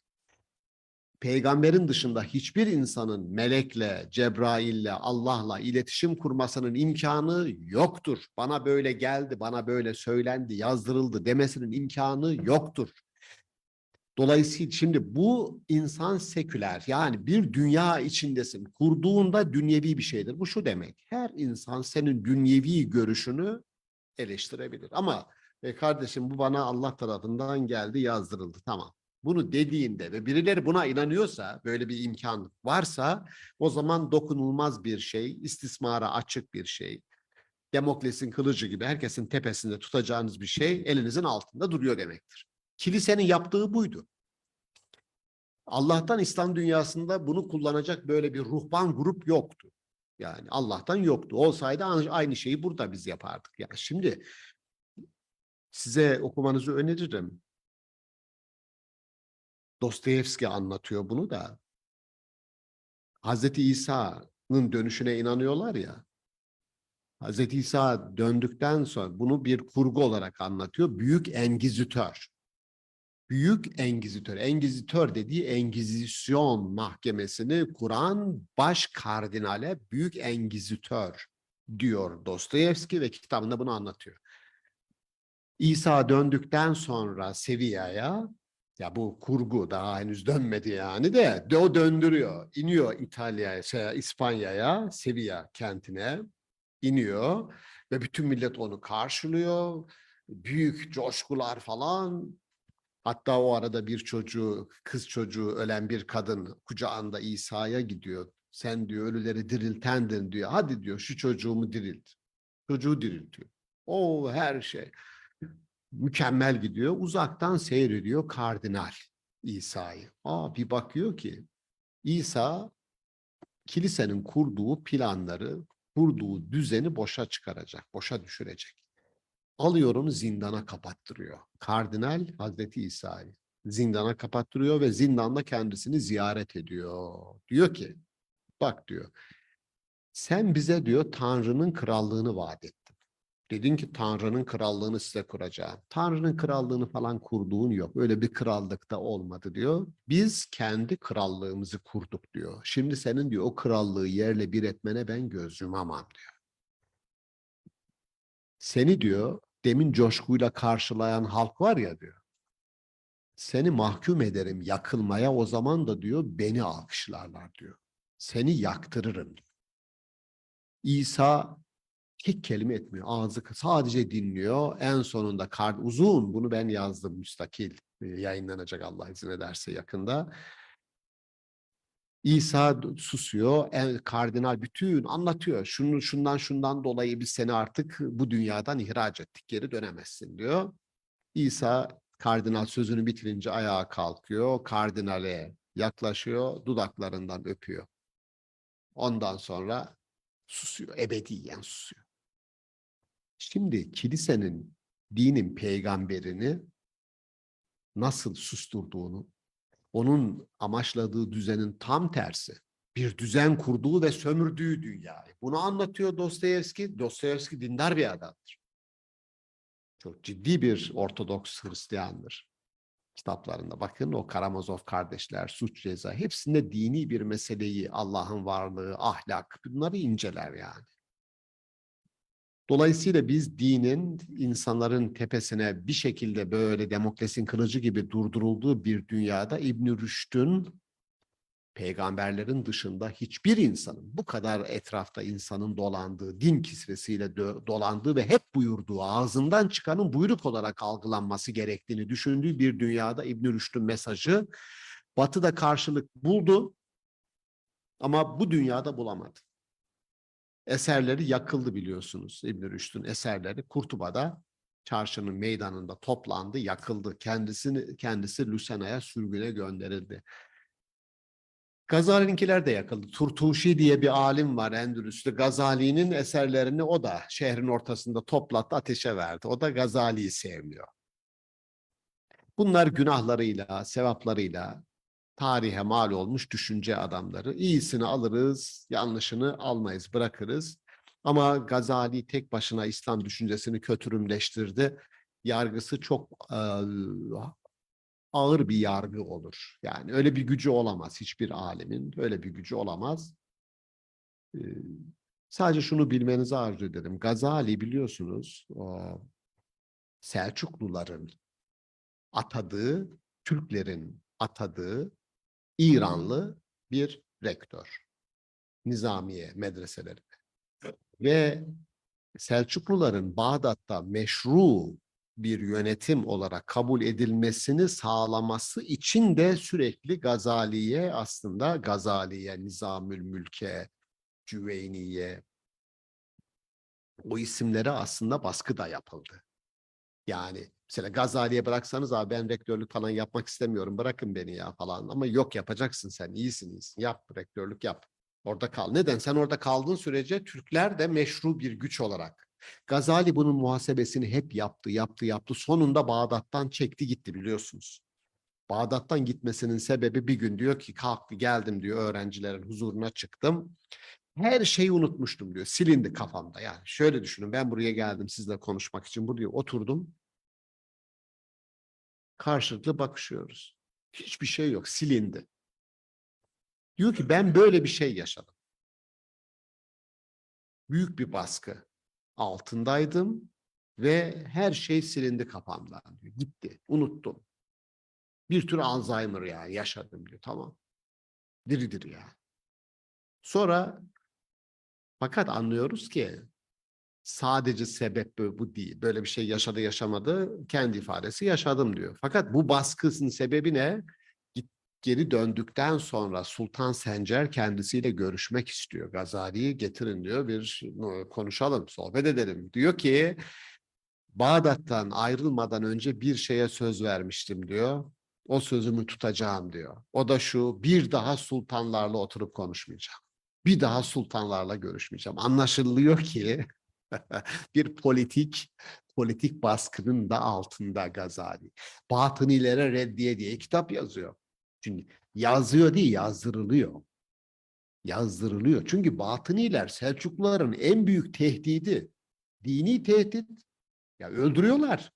Peygamberin dışında hiçbir insanın melekle, Cebrail'le, Allah'la iletişim kurmasının imkanı yoktur. Bana böyle geldi, bana böyle söylendi, yazdırıldı demesinin imkanı yoktur. Dolayısıyla şimdi bu insan seküler, yani bir dünya içindesin. Kurduğunda dünyevi bir şeydir. Bu şu demek: her insan senin dünyevi görüşünü eleştirebilir. Ama kardeşim bu bana Allah tarafından geldi, yazdırıldı. Tamam. Bunu dediğinde ve birileri buna inanıyorsa, böyle bir imkan varsa, o zaman dokunulmaz bir şey, istismara açık bir şey, Demokles'in kılıcı gibi herkesin tepesinde tutacağınız bir şey elinizin altında duruyor demektir. Kilisenin yaptığı buydu. Allah'tan İslam dünyasında bunu kullanacak böyle bir ruhban grup yoktu. Yani Allah'tan yoktu. Olsaydı aynı şeyi burada biz yapardık. Yani şimdi size okumanızı öneririm. Dostoyevski anlatıyor bunu da. Hazreti İsa'nın dönüşüne inanıyorlar ya. Hazreti İsa döndükten sonra bunu bir kurgu olarak anlatıyor. Büyük Engizitör. Büyük Engizitör. Engizitör dediği Engizisyon mahkemesini kuran baş kardinale Büyük Engizitör diyor Dostoyevski ve kitabında bunu anlatıyor. İsa döndükten sonra Sevilla'ya, ya bu kurgu daha henüz dönmedi yani de o döndürüyor. İniyor İtalya'ya, İspanya'ya, Sevilla kentine iniyor ve bütün millet onu karşılıyor. Büyük coşkular falan. Hatta o arada bir çocuğu, kız çocuğu ölen bir kadın kucağında İsa'ya gidiyor. Sen diyor ölüleri diriltendin diyor. Hadi diyor şu çocuğumu dirilt. Çocuğu diriltiyor. O her şey mükemmel gidiyor. Uzaktan seyrediyor kardinal İsa'yı. Bir bakıyor ki İsa kilisenin kurduğu planları, kurduğu düzeni boşa çıkaracak, boşa düşürecek. Alıyor onu zindana kapattırıyor. Kardinal Hazreti İsa'yı zindana kapattırıyor ve zindanda kendisini ziyaret ediyor. Diyor ki, bak diyor, sen bize diyor Tanrı'nın krallığını vaat ettin. Dedin ki Tanrı'nın krallığını size kuracağım. Tanrı'nın krallığını falan kurduğun yok. Öyle bir krallık da olmadı diyor. Biz kendi krallığımızı kurduk diyor. Şimdi senin diyor o krallığı yerle bir etmene ben göz yumamam diyor. Seni diyor demin coşkuyla karşılayan halk var ya diyor. Seni mahkum ederim yakılmaya, o zaman da diyor beni alkışlarlar diyor. Seni yaktırırım. İsa tek kelime etmiyor. Ağzı sadece dinliyor. En sonunda uzun, bunu ben yazdım müstakil, yayınlanacak Allah izin ederse yakında. İsa susuyor. Kardinal bütün anlatıyor. Şundan dolayı biz seni artık bu dünyadan ihraç ettik. Geri dönemezsin diyor. İsa kardinal sözünü bitirince ayağa kalkıyor. Kardinale yaklaşıyor. Dudaklarından öpüyor. Ondan sonra susuyor. Ebediyen susuyor. Şimdi kilisenin, dinin peygamberini nasıl susturduğunu, onun amaçladığı düzenin tam tersi, bir düzen kurduğu ve sömürdüğü dünyayı. Bunu anlatıyor Dostoyevski. Dostoyevski dindar bir adamdır. Çok ciddi bir Ortodoks Hristiyandır. Kitaplarında bakın, o Karamazov kardeşler, Suç Ceza, hepsinde dini bir meseleyi, Allah'ın varlığı, ahlak, bunları inceler yani. Dolayısıyla biz dinin insanların tepesine bir şekilde böyle Demokles'in kılıcı gibi durdurulduğu bir dünyada İbn Rüşd'ün peygamberlerin dışında hiçbir insanın, bu kadar etrafta insanın dolandığı, din kisvesiyle dolandığı ve hep buyurduğu, ağzından çıkanın buyruk olarak algılanması gerektiğini düşündüğü bir dünyada İbn Rüşd'ün mesajı Batı'da karşılık buldu ama bu dünyada bulamadı. Eserleri yakıldı biliyorsunuz. İbn Rüşd'ün eserleri Kurtuba'da çarşının meydanında toplandı, yakıldı. Kendisi Lüsena'ya sürgüne gönderildi. Gazali'ninkiler de yakıldı. Turtuşi diye bir alim var Endülüs'te. Gazali'nin eserlerini o da şehrin ortasında toplattı, ateşe verdi. O da Gazali'yi sevmiyor. Bunlar günahlarıyla, sevaplarıyla tarihe mal olmuş düşünce adamları. İyisini alırız, yanlışını almayız, bırakırız. Ama Gazali tek başına İslam düşüncesini kötürümleştirdi. Yargısı çok ağır bir yargı olur. Yani öyle bir gücü olamaz. Hiçbir alemin öyle bir gücü olamaz. Sadece şunu bilmenizi arzu ederim. Gazali biliyorsunuz Selçukluların atadığı, Türklerin atadığı İranlı bir rektör. Nizamiye medreseleri. Ve Selçukluların Bağdat'ta meşru bir yönetim olarak kabul edilmesini sağlaması için de sürekli Gazali'ye, Nizamül Mülk'e, Cüveyni'ye, o isimlere aslında baskı da yapıldı. Yani Mesela Gazali'ye bıraksanız abi ben rektörlük falan yapmak istemiyorum. Bırakın beni ya falan. Ama yok yapacaksın sen. İyisin. Yap rektörlük yap. Orada kal. Neden? Sen orada kaldığın sürece Türkler de meşru bir güç olarak. Gazali bunun muhasebesini hep yaptı. Sonunda Bağdat'tan çekti gitti biliyorsunuz. Bağdat'tan gitmesinin sebebi bir gün diyor ki kalktı geldim diyor öğrencilerin huzuruna çıktım. Her şeyi unutmuştum diyor. Silindi kafamda yani. Şöyle düşünün ben buraya geldim sizle konuşmak için. Buraya oturdum. Karşılıklı bakışıyoruz. Hiçbir şey yok. Silindi. Diyor ki ben böyle bir şey yaşadım. Büyük bir baskı altındaydım ve her şey silindi kafamdan diyor. Gitti. Unuttum. Bir tür Alzheimer ya yaşadım diyor. Tamam. Diridir ya. Sonra fakat anlıyoruz ki sadece sebep bu değil. Böyle bir şey yaşadı yaşamadı kendi ifadesi yaşadım diyor. Fakat bu baskısının sebebi ne? Geri döndükten sonra Sultan Sencer kendisiyle görüşmek istiyor. Gazali'yi getirin diyor bir konuşalım, sohbet edelim. Diyor ki Bağdat'tan ayrılmadan önce bir şeye söz vermiştim diyor. O sözümü tutacağım diyor. O da şu bir daha sultanlarla oturup konuşmayacağım. Bir daha sultanlarla görüşmeyeceğim. Anlaşılıyor ki bir politik baskının da altında Gazali. Batınilere reddiye diye kitap yazıyor. Çünkü yazıyor değil, yazdırılıyor. Yazdırılıyor. Çünkü Batıniler Selçukluların en büyük tehdidi. Dini tehdit. Ya öldürüyorlar.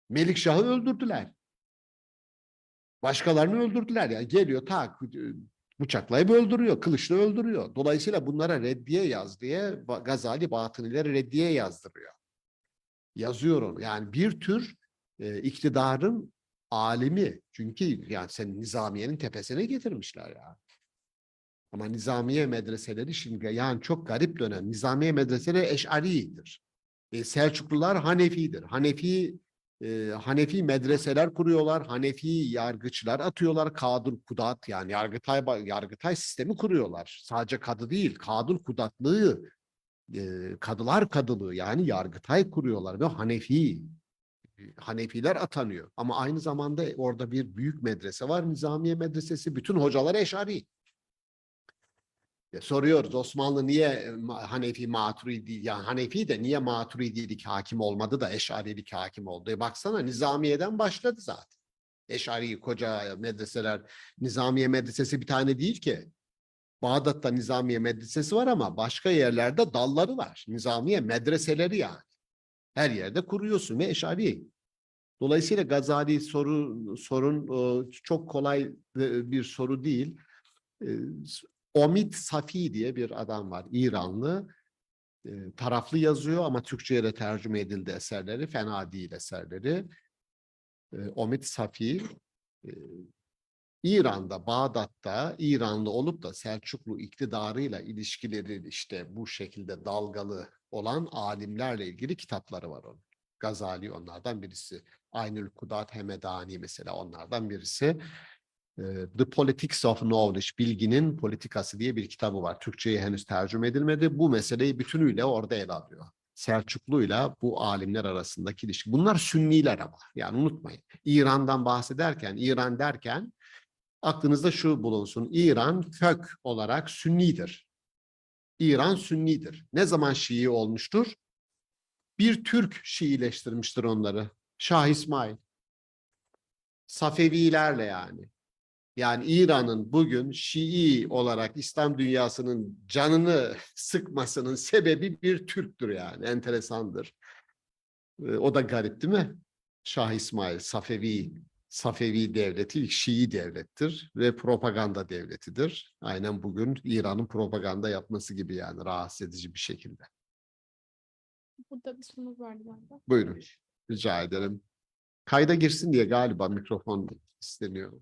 Melikşah'ı öldürdüler. Başkalarını öldürdüler. Yani geliyor tak bıçaklayıp öldürüyor. Kılıçla öldürüyor. Dolayısıyla bunlara reddiye yaz diye Gazali Batınileri reddiye yazdırıyor. Yazıyor onu. Yani bir tür iktidarın alimi. Çünkü yani sen Nizamiye'nin tepesine getirmişler ya. Ama Nizamiye medreseleri şimdi yani çok garip dönem. Nizamiye medreseleri Eş'ari'dir. Selçuklular Hanefi'dir. Hanefi medreseler kuruyorlar. Hanefi yargıçlar atıyorlar. Kadır Kudat yani Yargıtay sistemi kuruyorlar. Sadece kadı değil, Kadır Kudatlığı, kadılar kadılığı yani Yargıtay kuruyorlar ve Hanefiler atanıyor. Ama aynı zamanda orada bir büyük medrese var. Nizamiye Medresesi. Bütün hocalar Eş'ari. Soruyoruz Osmanlı niye Hanefi Maturidi yani Hanefi de niye Maturidilik hakim olmadı da Eş'arilik hakim oldu? Baksana Nizamiye'den başladı zaten. Eş'ari koca medreseler Nizamiye Medresesi bir tane değil ki. Bağdat'ta Nizamiye Medresesi var ama başka yerlerde dalları var. Nizamiye medreseleri yani. Her yerde kuruyorsun ve Eş'ari. Dolayısıyla Gazali sorun çok kolay bir soru değil. Omid Safi diye bir adam var, İranlı. Taraflı yazıyor ama Türkçe'ye de tercüme edildi eserleri. Fena değil eserleri. Omid Safi, İran'da, Bağdat'ta, İranlı olup da Selçuklu iktidarıyla ilişkileri işte bu şekilde dalgalı olan alimlerle ilgili kitapları var onun. Gazali onlardan birisi. Aynül Kudat Hemedani mesela onlardan birisi. The Politics of Knowledge, Bilginin Politikası diye bir kitabı var. Türkçe'ye henüz tercüme edilmedi. Bu meseleyi bütünüyle orada ele alıyor. Selçuklu'yla bu alimler arasındaki ilişki. Bunlar Sünniler ama. Yani unutmayın. İran'dan bahsederken, İran derken aklınızda şu bulunsun. İran kök olarak Sünnidir. İran Sünnidir. Ne zaman Şii olmuştur? Bir Türk Şiileştirmiştir onları. Şah İsmail. Safevilerle yani. Yani İran'ın bugün Şii olarak İslam dünyasının canını sıkmasının sebebi bir Türktür yani. Enteresandır. O da garip değil mi? Şah İsmail, Safevi devleti ilk Şii devlettir ve propaganda devletidir. Aynen bugün İran'ın propaganda yapması gibi yani rahatsız edici bir şekilde. Burada bir sunum vardı galiba. Buyurun. Rica ederim. Kayda girsin diye galiba mikrofon isteniyor.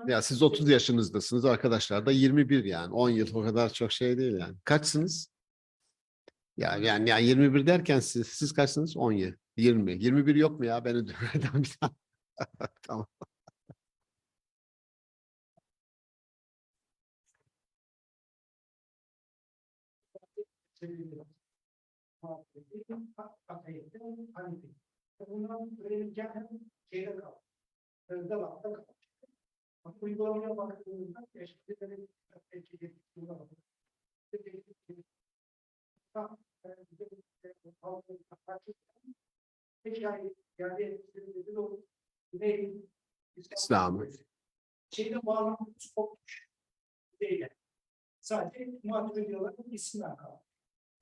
Ya siz 30 yaşınızdasınız, arkadaşlar da 21 yani. 10 yıl o kadar çok şey değil yani. Kaçsınız? Yani 21 derken siz kaçsınız? 10 yıl. 20. 21 yok mu ya? Beni Tamam, bir tane. Tamam. Bundan verilirken şeyde kaldı. Sözde lafta kaldı. Uygulamaya baktığımızda eşitlikleri İslam'ı. şeyde bağlantımız kopmuş değil. Sadece muhatırcıların isimler kaldı.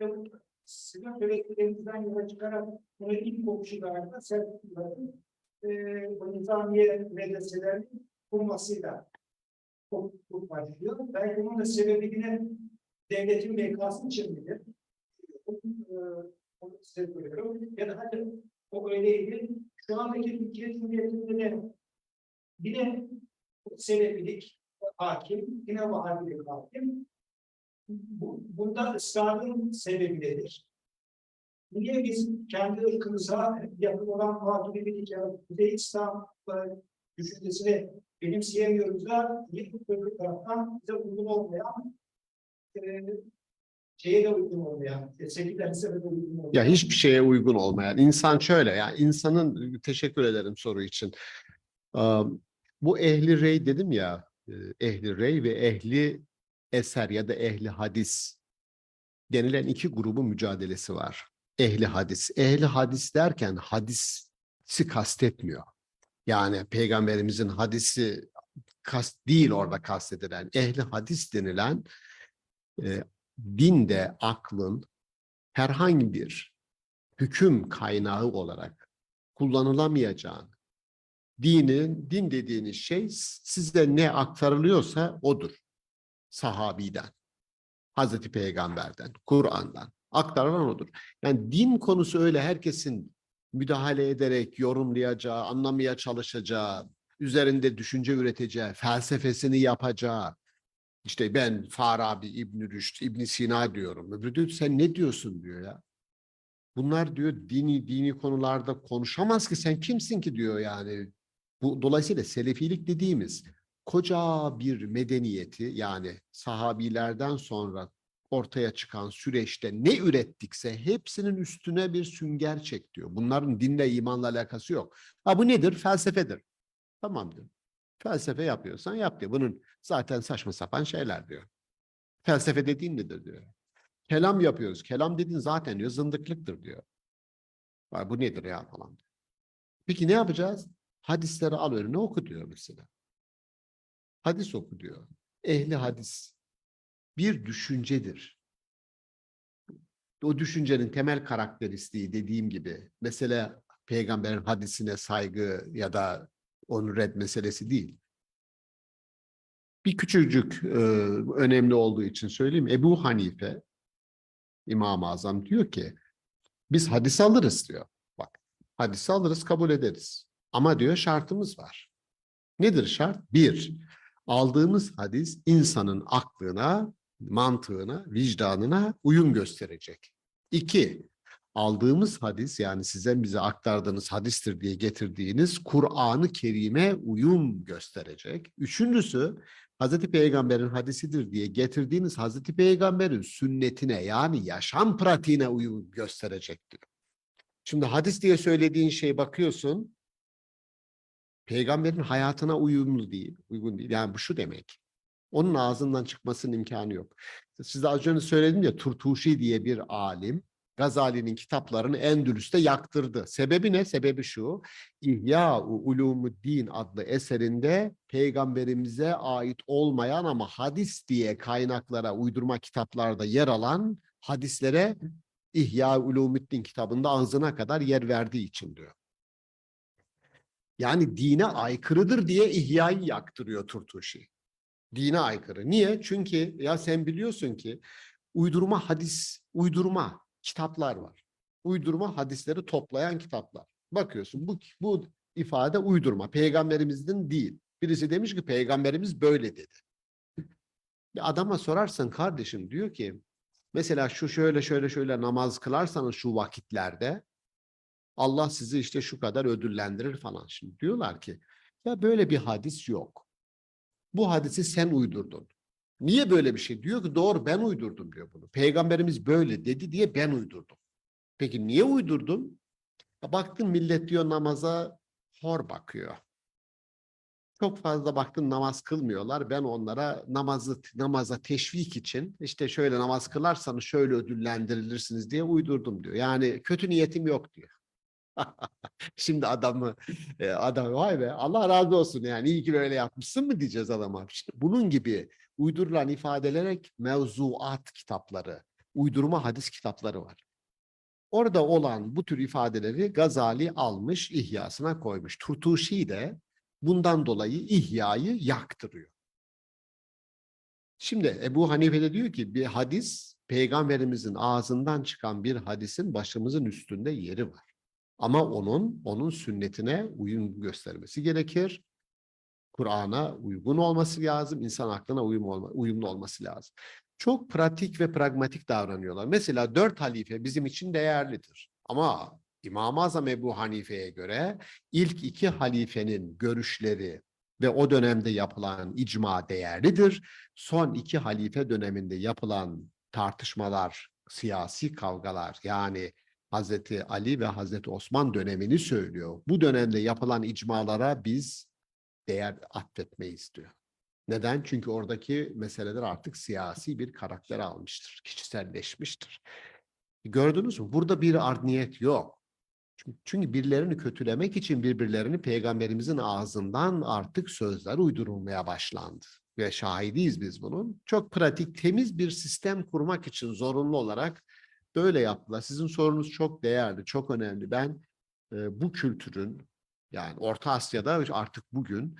Ve bu sizin öğretilerimizden yola çıkarak bunu ilk komşularında sertifikatın bu nizamiye medreselerinin kurmasıyla başlıyor. Ben bunun da sebebi yine devletin bekası için midir? Onu size söylüyorum. Ya da hadi o öyleydi. Şu andaki Türkiye Cumhuriyeti'nde de yine Selefilik hakim, yine Vahabilik hakim. Bunda ısrarın sebebi nedir? Niye biz kendi ırkımıza yakın olan Vahabilik ya da Kuzey İslam düşüncesini benimseyemiyoruz da öbür taraftan bize uygun olmayan şeye de uygun olmayan, seküleristlere de uygun olmayan. Ya hiçbir şeye uygun olmayan. İnsan şöyle, yani insanın, teşekkür ederim soru için. Bu ehli rey dedim ya, ehli rey ve ehli eser ya da ehli hadis denilen iki grubun mücadelesi var. Ehli hadis. Ehli hadis derken hadisi kastetmiyor. Yani peygamberimizin hadisi değil orada kastedilen. Ehli hadis denilen dinde aklın herhangi bir hüküm kaynağı olarak kullanılamayacağını, din dediğiniz şey size ne aktarılıyorsa odur. Sahabiden, Hazreti Peygamber'den, Kur'an'dan aktarılan odur. Yani din konusu öyle herkesin müdahale ederek yorumlayacağı, anlamaya çalışacağı, üzerinde düşünce üreteceği, felsefesini yapacağı, işte ben Farabi, İbn-i Rüşd, İbn Sina diyorum. Öbürü diyor sen ne diyorsun diyor ya. Bunlar diyor dini konularda konuşamaz ki, sen kimsin ki diyor yani. Dolayısıyla Selefilik dediğimiz koca bir medeniyeti, yani sahabilerden sonra ortaya çıkan süreçte ne ürettikse hepsinin üstüne bir sünger çek diyor. Bunların dinle, imanla alakası yok. Ha bu nedir? Felsefedir. Tamam diyor. Felsefe yapıyorsan yap diyor. Bunun zaten saçma sapan şeyler diyor. Felsefe dediğin nedir diyor. Kelam yapıyoruz. Kelam dediğin zaten diyor zındıklıktır diyor. Bu nedir ya falan. Peki ne yapacağız? Hadisleri al önüne oku diyor mesela. Hadis oku diyor. Ehli hadis bir düşüncedir. O düşüncenin temel karakteristiği dediğim gibi mesela peygamberin hadisine saygı ya da onu red meselesi değil. Bir küçücük önemli olduğu için söyleyeyim. Ebu Hanife İmam-ı Azam diyor ki biz hadis alırız diyor. Bak hadisi alırız, kabul ederiz. Ama diyor şartımız var. Nedir şart? Bir, aldığımız hadis insanın aklına, mantığına, vicdanına uyum gösterecek. İki, aldığımız hadis, yani sizden bize aktardığınız hadistir diye getirdiğiniz Kur'an-ı Kerim'e uyum gösterecek. Üçüncüsü, Hazreti Peygamber'in hadisidir diye getirdiğiniz Hazreti Peygamber'in sünnetine, yani yaşam pratiğine uyum gösterecektir. Şimdi hadis diye söylediğin şey bakıyorsun, peygamberin hayatına uyumlu değil, uygun değil. Yani bu şu demek. Onun ağzından çıkmasının imkanı yok. Size az önce söyledim ya, Turtuşi diye bir alim Gazali'nin kitaplarını Endülüs'te yaktırdı. Sebebi ne? Sebebi şu. İhya-u Ulumuddin adlı eserinde peygamberimize ait olmayan ama hadis diye kaynaklara, uydurma kitaplarda yer alan hadislere İhya-u Ulumuddin kitabında ağzına kadar yer verdiği için diyor. Yani dine aykırıdır diye İhya'yı yaktırıyor Turtuşi. Dine aykırı. Niye? Çünkü ya sen biliyorsun ki uydurma hadis, uydurma kitaplar var. Uydurma hadisleri toplayan kitaplar. Bakıyorsun bu ifade uydurma. Peygamberimizden değil. Birisi demiş ki peygamberimiz böyle dedi. Bir adama sorarsan kardeşim diyor ki mesela şu şöyle namaz kılarsanız şu vakitlerde Allah sizi işte şu kadar ödüllendirir falan. Şimdi diyorlar ki ya böyle bir hadis yok. Bu hadisi sen uydurdun. Niye böyle bir şey? Diyor ki doğru ben uydurdum diyor bunu. Peygamberimiz böyle dedi diye ben uydurdum. Peki niye uydurdun? Baktın millet diyor namaza hor bakıyor. Çok fazla baktın namaz kılmıyorlar. Ben onlara namaza teşvik için işte şöyle namaz kılarsanız şöyle ödüllendirilirsiniz diye uydurdum diyor. Yani kötü niyetim yok diyor. Şimdi adam vay be Allah razı olsun yani iyi ki böyle yapmışsın mı diyeceğiz adama. İşte bunun gibi uydurulan ifadelere mevzuat kitapları, uydurma hadis kitapları var. Orada olan bu tür ifadeleri Gazali almış, İhyasına koymuş. Turtuşi de bundan dolayı İhya'yı yaktırıyor. Şimdi Ebu Hanife de diyor ki bir hadis, peygamberimizin ağzından çıkan bir hadisin başımızın üstünde yeri var. Ama onun sünnetine uyum göstermesi gerekir. Kur'an'a uygun olması lazım, insan aklına uyumlu olması lazım. Çok pratik ve pragmatik davranıyorlar. Mesela 4 halife bizim için değerlidir. Ama İmam-ı Azam Ebu Hanife'ye göre ilk 2 halifenin görüşleri ve o dönemde yapılan icma değerlidir. Son 2 halife döneminde yapılan tartışmalar, siyasi kavgalar yani Hazreti Ali ve Hazreti Osman dönemini söylüyor. Bu dönemde yapılan icmalara biz değer atfetmeyiz diyor. Neden? Çünkü oradaki meseleler artık siyasi bir karakter almıştır, kişiselleşmiştir. Gördünüz mü? Burada bir art niyet yok. Çünkü birilerini kötülemek için birbirlerini peygamberimizin ağzından artık sözler uydurulmaya başlandı. Ve şahidiyiz biz bunun. Çok pratik, temiz bir sistem kurmak için zorunlu olarak böyle yaptılar. Sizin sorunuz çok değerli, çok önemli. Ben bu kültürün yani Orta Asya'da artık bugün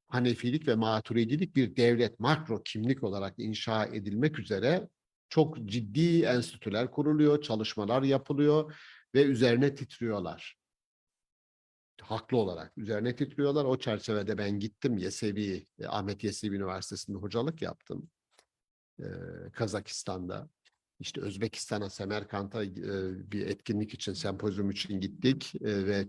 Hanefilik ve Maturidilik bir devlet, makro kimlik olarak inşa edilmek üzere çok ciddi enstitüler kuruluyor, çalışmalar yapılıyor ve üzerine titriyorlar. Haklı olarak üzerine titriyorlar. O çerçevede ben gittim Ahmet Yesevi Üniversitesi'nde hocalık yaptım. Kazakistan'da. İşte Özbekistan'a, Semerkant'a bir etkinlik için, sempozyum için gittik ve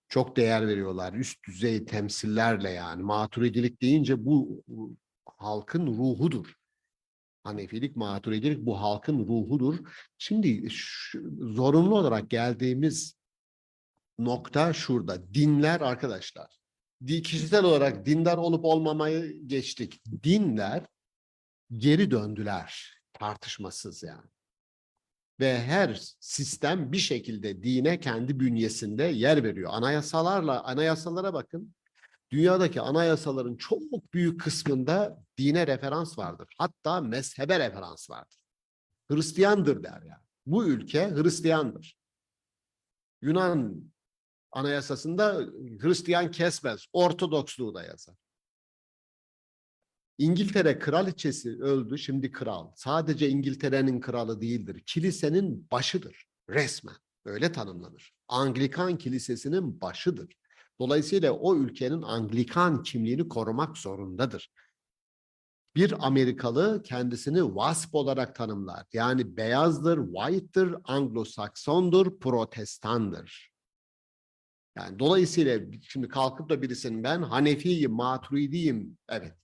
çok değer veriyorlar. Üst düzey temsillerle yani. Maturidilik deyince bu halkın ruhudur. Hanefilik, Maturidilik bu halkın ruhudur. Şimdi zorunlu olarak geldiğimiz nokta şurada. Dinler arkadaşlar. Kişisel olarak dindar olup olmamayı geçtik. Dinler geri döndüler. Tartışmasız yani. Ve her sistem bir şekilde dine kendi bünyesinde yer veriyor. Anayasalara bakın. Dünyadaki anayasaların çok büyük kısmında dine referans vardır. Hatta mezhebe referans vardır. Hristiyandır der yani. Bu ülke Hristiyandır. Yunan anayasasında Hristiyan kesmez. Ortodoksluğu da yazar. İngiltere kraliçesi öldü, şimdi kral. Sadece İngiltere'nin kralı değildir. Kilisenin başıdır resmen. Öyle tanımlanır. Anglikan kilisesinin başıdır. Dolayısıyla o ülkenin Anglikan kimliğini korumak zorundadır. Bir Amerikalı kendisini WASP olarak tanımlar. Yani beyazdır, white'dır, Anglo-Saksondur, Protestandır. Yani dolayısıyla şimdi kalkıp da birisinin ben Hanefiyim, Maturidiyim. Evet.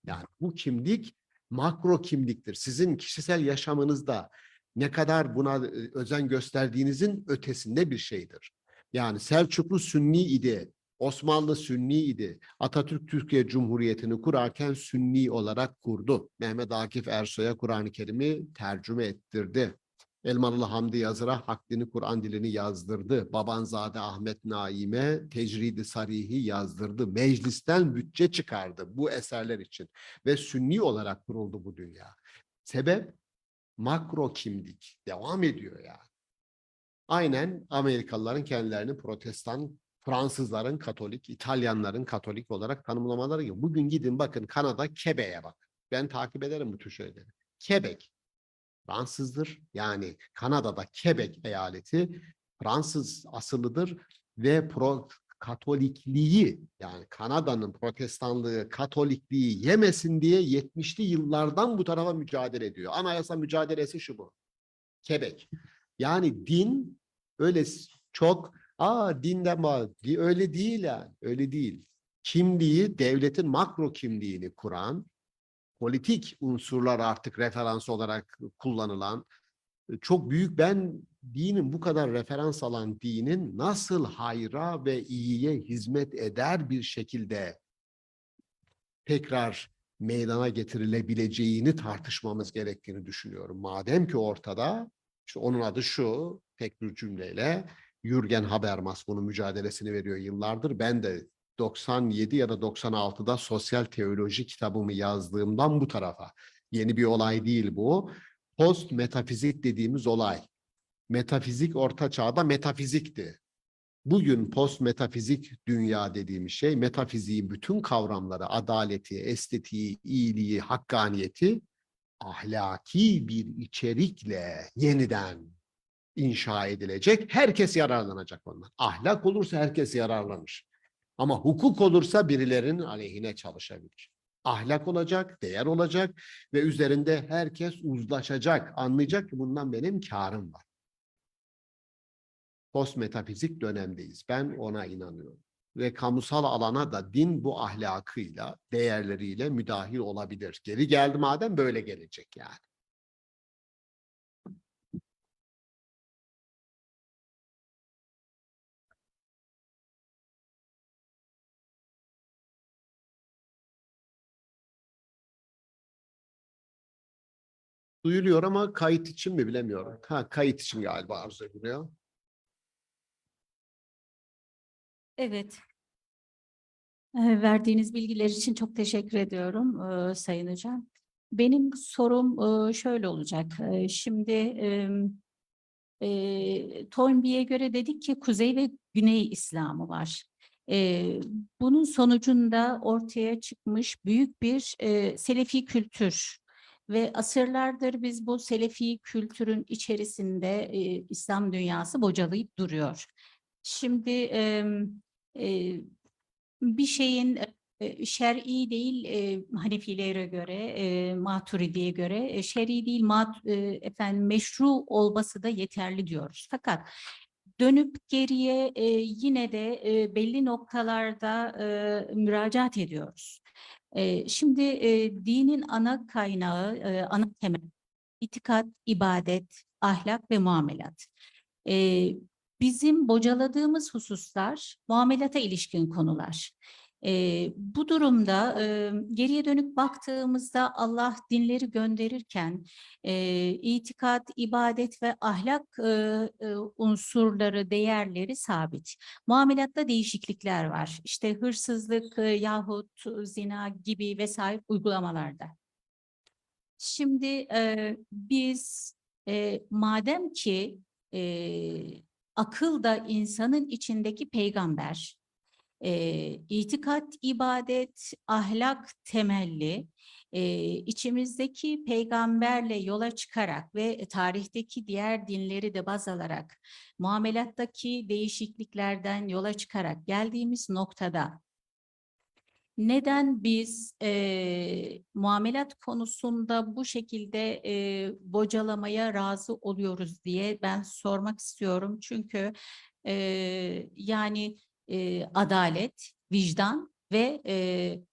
Yani bu kimlik makro kimliktir. Sizin kişisel yaşamınızda ne kadar buna özen gösterdiğinizin ötesinde bir şeydir. Yani Selçuklu Sünni idi, Osmanlı Sünni idi. Atatürk Türkiye Cumhuriyeti'ni kurarken Sünni olarak kurdu. Mehmet Akif Ersoy'a Kur'an-ı Kerim'i tercüme ettirdi. Elmalılı Hamdi Yazır'a Hak Dini Kur'an dilini yazdırdı. Babanzade Ahmet Naim'e Tecridi Sarihi yazdırdı. Meclisten bütçe çıkardı bu eserler için. Ve Sünni olarak kuruldu bu dünya. Sebep makro kimlik. Devam ediyor yani. Aynen Amerikalıların kendilerini Protestan, Fransızların Katolik, İtalyanların Katolik olarak tanımlamaları gibi. Bugün gidin bakın Kanada, Quebec'e bak. Ben takip ederim bu tür şeyleri. Quebec Fransızdır. Yani Kanada'da Quebec eyaleti Fransız asıllıdır ve Katolikliği yani Kanada'nın Protestanlığı, Katolikliği yemesin diye 70'li yıllardan bu tarafa mücadele ediyor. Anayasa mücadelesi şu bu. Quebec. Yani din öyle çok Dinden öyle değil yani. Öyle değil. Kimliği, devletin makro kimliğini kuran, politik unsurlar artık referans olarak kullanılan, çok büyük, ben dinin bu kadar referans alan dinin nasıl hayra ve iyiye hizmet eder bir şekilde tekrar meydana getirilebileceğini tartışmamız gerektiğini düşünüyorum. Madem ki ortada, işte onun adı şu, tek bir cümleyle, Jürgen Habermas bunun mücadelesini veriyor yıllardır. Ben de 97 ya da 96'da sosyal teoloji kitabımı yazdığımdan bu tarafa. Yeni bir olay değil bu. Post metafizik dediğimiz olay. Metafizik orta çağda metafizikti. Bugün post metafizik dünya dediğimiz şey, metafiziğin bütün kavramları, adaleti, estetiği, iyiliği, hakkaniyeti ahlaki bir içerikle yeniden inşa edilecek. Herkes yararlanacak ondan. Ahlak olursa herkes yararlanır. Ama hukuk olursa birilerinin aleyhine çalışabilir. Ahlak olacak, değer olacak ve üzerinde herkes uzlaşacak, anlayacak ki bundan benim kârım var. Postmetafizik dönemdeyiz. Ben ona inanıyorum. Ve kamusal alana da din bu ahlakıyla, değerleriyle müdahil olabilir. Geri geldi madem, böyle gelecek yani. Duyuluyor ama kayıt için mi bilemiyorum. Kayıt için galiba arzu ediliyor. Evet. Verdiğiniz bilgiler için çok teşekkür ediyorum Sayın Hocam. Benim sorum şöyle olacak. Şimdi Toynbee'ye göre dedik ki Kuzey ve Güney İslamı var. Bunun sonucunda ortaya çıkmış büyük bir Selefi kültür ve asırlardır biz bu Selefi kültürün içerisinde İslam dünyası bocalayıp duruyor. Şimdi bir şeyin şer'i değil, Hanefilere göre, Maturidi'ye göre şer'i değil, meşru olması da yeterli diyoruz. Fakat dönüp geriye yine de belli noktalarda müracaat ediyoruz. Şimdi dinin ana kaynağı, ana temel, itikat, ibadet, ahlak ve muamelat. Bizim bocaladığımız hususlar muamelata ilişkin konular. Bu durumda geriye dönük baktığımızda Allah dinleri gönderirken itikat, ibadet ve ahlak unsurları, değerleri sabit. Muamelatta değişiklikler var. İşte hırsızlık yahut zina gibi vesaire uygulamalarda. Şimdi biz madem ki akıl da insanın içindeki peygamber, itikat, ibadet, ahlak temelli, içimizdeki peygamberle yola çıkarak ve tarihteki diğer dinleri de baz alarak, muamelattaki değişikliklerden yola çıkarak geldiğimiz noktada, neden biz muamelat konusunda bu şekilde bocalamaya razı oluyoruz diye ben sormak istiyorum. Çünkü yani adalet, vicdan ve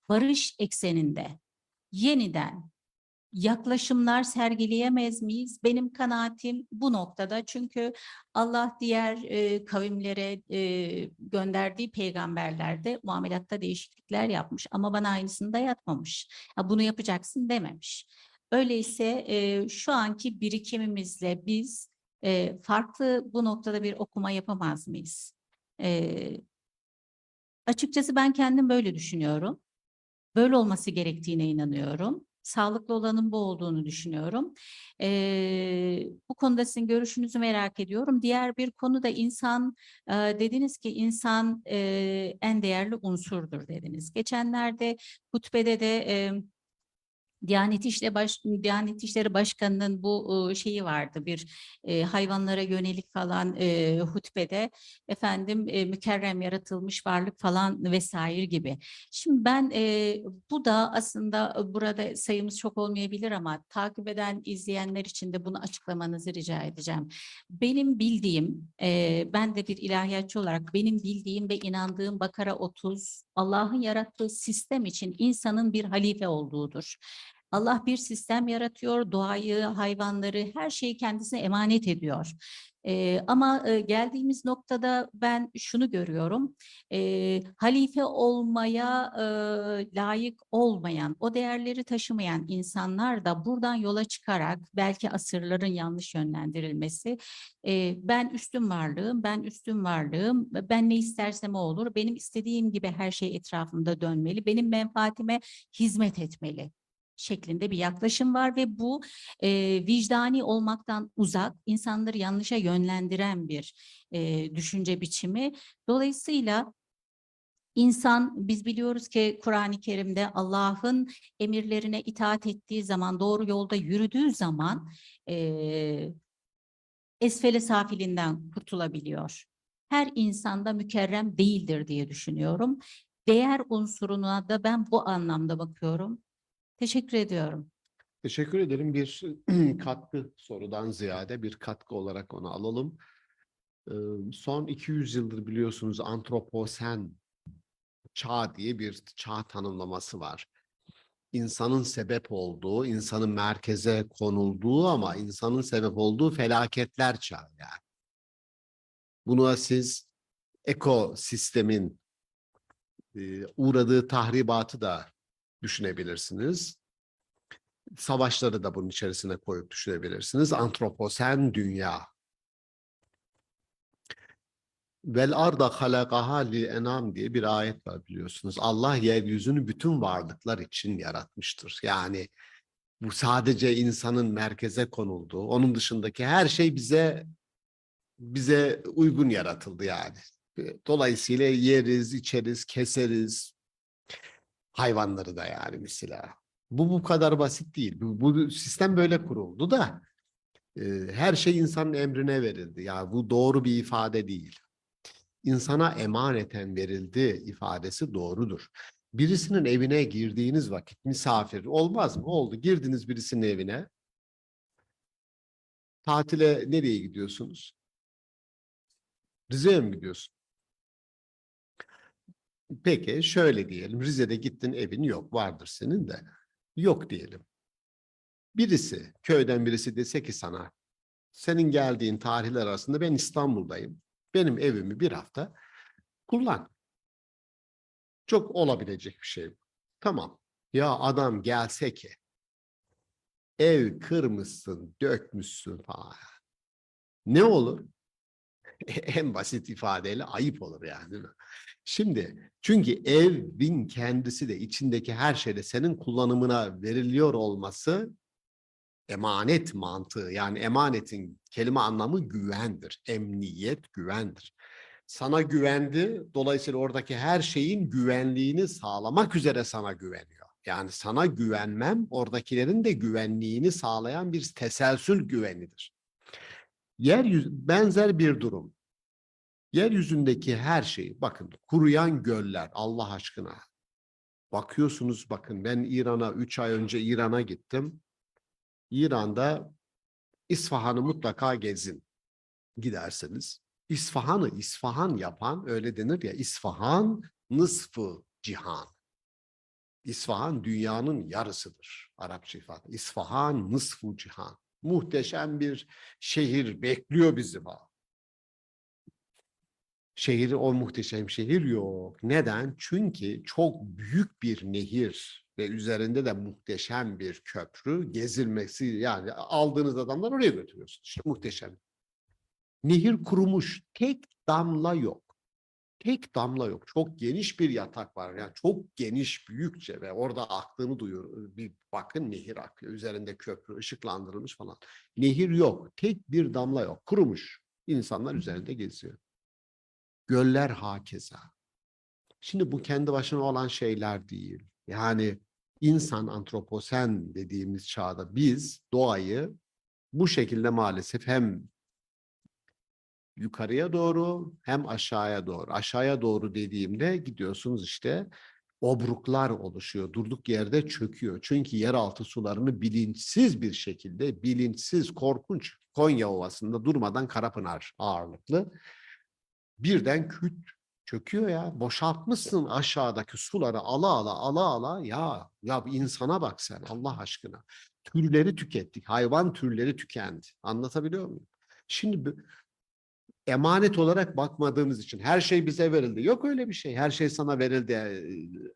barış ekseninde yeniden yaklaşımlar sergileyemez miyiz? Benim kanaatim bu noktada. Çünkü Allah diğer kavimlere gönderdiği peygamberlerde muamelatta değişiklikler yapmış ama bana aynısını da yapmamış. Bunu yapacaksın dememiş. Öyleyse şu anki birikimimizle biz farklı bu noktada bir okuma yapamaz mıyız? Açıkçası ben kendim böyle düşünüyorum. Böyle olması gerektiğine inanıyorum. Sağlıklı olanın bu olduğunu düşünüyorum. Bu konuda sizin görüşünüzü merak ediyorum. Diğer bir konu da insan, dediniz ki insan en değerli unsurdur dediniz. Geçenlerde hutbede de Diyanet İşleri Başkanı'nın bu şeyi vardı, bir hayvanlara yönelik falan hutbede, efendim mükerrem yaratılmış varlık falan vesaire gibi. Şimdi ben bu da aslında burada sayımız çok olmayabilir ama takip eden izleyenler için de bunu açıklamanızı rica edeceğim. Benim bildiğim, ben de bir ilahiyatçı olarak benim bildiğim ve inandığım Bakara 30, Allah'ın yarattığı sistem için insanın bir halife olduğudur. Allah bir sistem yaratıyor, doğayı, hayvanları, her şeyi kendisine emanet ediyor. Ama geldiğimiz noktada ben şunu görüyorum, halife olmaya layık olmayan, o değerleri taşımayan insanlar da buradan yola çıkarak belki asırların yanlış yönlendirilmesi, ben üstün varlığım, ben üstün varlığım, ben ne istersem o olur, benim istediğim gibi her şey etrafımda dönmeli, benim menfaatime hizmet etmeli şeklinde bir yaklaşım var ve bu vicdani olmaktan uzak, insanları yanlışa yönlendiren bir düşünce biçimi. Dolayısıyla İnsan, biz biliyoruz ki Kur'an-ı Kerim'de Allah'ın emirlerine itaat ettiği zaman, doğru yolda yürüdüğü zaman esfele safilinden kurtulabiliyor. Her insanda mükerrem değildir diye düşünüyorum. Değer unsuruna da ben bu anlamda bakıyorum. Teşekkür ediyorum. Teşekkür ederim. Bir katkı sorudan ziyade bir katkı olarak onu alalım. Son 200 yıldır biliyorsunuz antroposen çağ diye bir çağ tanımlaması var. İnsanın sebep olduğu, insanın merkeze konulduğu ama insanın sebep olduğu felaketler çağı yani. Buna siz ekosistemin uğradığı tahribatı da düşünebilirsiniz. Savaşları da bunun içerisine koyup düşünebilirsiniz. Antroposen dünya. Vel arda halakaha li enam diye bir ayet var biliyorsunuz. Allah yeryüzünü bütün varlıklar için yaratmıştır. Yani bu sadece insanın merkeze konulduğu, onun dışındaki her şey bize uygun yaratıldı yani. Dolayısıyla yeriz, içeriz, keseriz hayvanları da yani mesela. Bu kadar basit değil. Bu sistem böyle kuruldu da her şey insanın emrine verildi. Yani bu doğru bir ifade değil. İnsana emaneten verildi ifadesi doğrudur. Birisinin evine girdiğiniz vakit misafir olmaz mı? Oldu. Girdiniz birisinin evine. Tatile nereye gidiyorsunuz? Rize'ye mi gidiyorsun? Peki şöyle diyelim. Rize'de gittin evin yok. Vardır senin de. Yok diyelim. Birisi, köyden birisi dese ki sana, senin geldiğin tarihler arasında ben İstanbul'dayım. Benim evimi bir hafta kullan. Çok olabilecek bir şey. Tamam. Ya adam gelse ki ev kırmışsın, dökmüşsün falan. Ne olur? En basit ifadeyle ayıp olur yani, değil mi? Şimdi çünkü evin kendisi de içindeki her şeyde senin kullanımına veriliyor olması emanet mantığı. Yani emanetin kelime anlamı güvendir. Emniyet güvendir. Sana güvendi. Dolayısıyla oradaki her şeyin güvenliğini sağlamak üzere sana güveniyor. Yani sana güvenmem oradakilerin de güvenliğini sağlayan bir teselsül güvenidir. Benzer bir durum. Yeryüzündeki her şey, bakın kuruyan göller Allah aşkına. Bakıyorsunuz bakın ben İran'a 3 ay önce İran'a gittim. İran'da İsfahan'ı mutlaka gezin giderseniz. İsfahan'ı İsfahan yapan öyle denir ya, İsfahan nısfı cihan. İsfahan dünyanın yarısıdır Arapça ifade. İsfahan nısfı cihan. Muhteşem bir şehir bekliyor bizi falan. Şehri, o muhteşem şehir yok. Neden? Çünkü çok büyük bir nehir ve üzerinde de muhteşem bir köprü gezilmesi, yani aldığınız adamlar oraya götürüyorsunuz. İşte muhteşem. Nehir kurumuş. Tek damla yok. Tek damla yok. Çok geniş bir yatak var. Yani çok geniş, büyükçe ve orada aktığını duyuyor. Bir bakın nehir akıyor. Üzerinde köprü, ışıklandırılmış falan. Nehir yok. Tek bir damla yok. Kurumuş. İnsanlar üzerinde geziyor. Göller hakeza. Şimdi bu kendi başına olan şeyler değil. Yani İnsan antroposen dediğimiz çağda biz doğayı bu şekilde maalesef hem yukarıya doğru hem aşağıya doğru. Aşağıya doğru dediğimde gidiyorsunuz işte obruklar oluşuyor. Durduk yerde çöküyor. Çünkü yeraltı sularını bilinçsiz bir şekilde, bilinçsiz, korkunç Konya Ovası'nda durmadan Karapınar ağırlıklı birden küt çöküyor ya. Boşaltmışsın aşağıdaki suları ala ala ya bir insana bak sen Allah aşkına. Türleri tükettik. Hayvan türleri tükendi. Anlatabiliyor muyum? Şimdi emanet olarak bakmadığımız için her şey bize verildi. Yok öyle bir şey. Her şey sana verildi,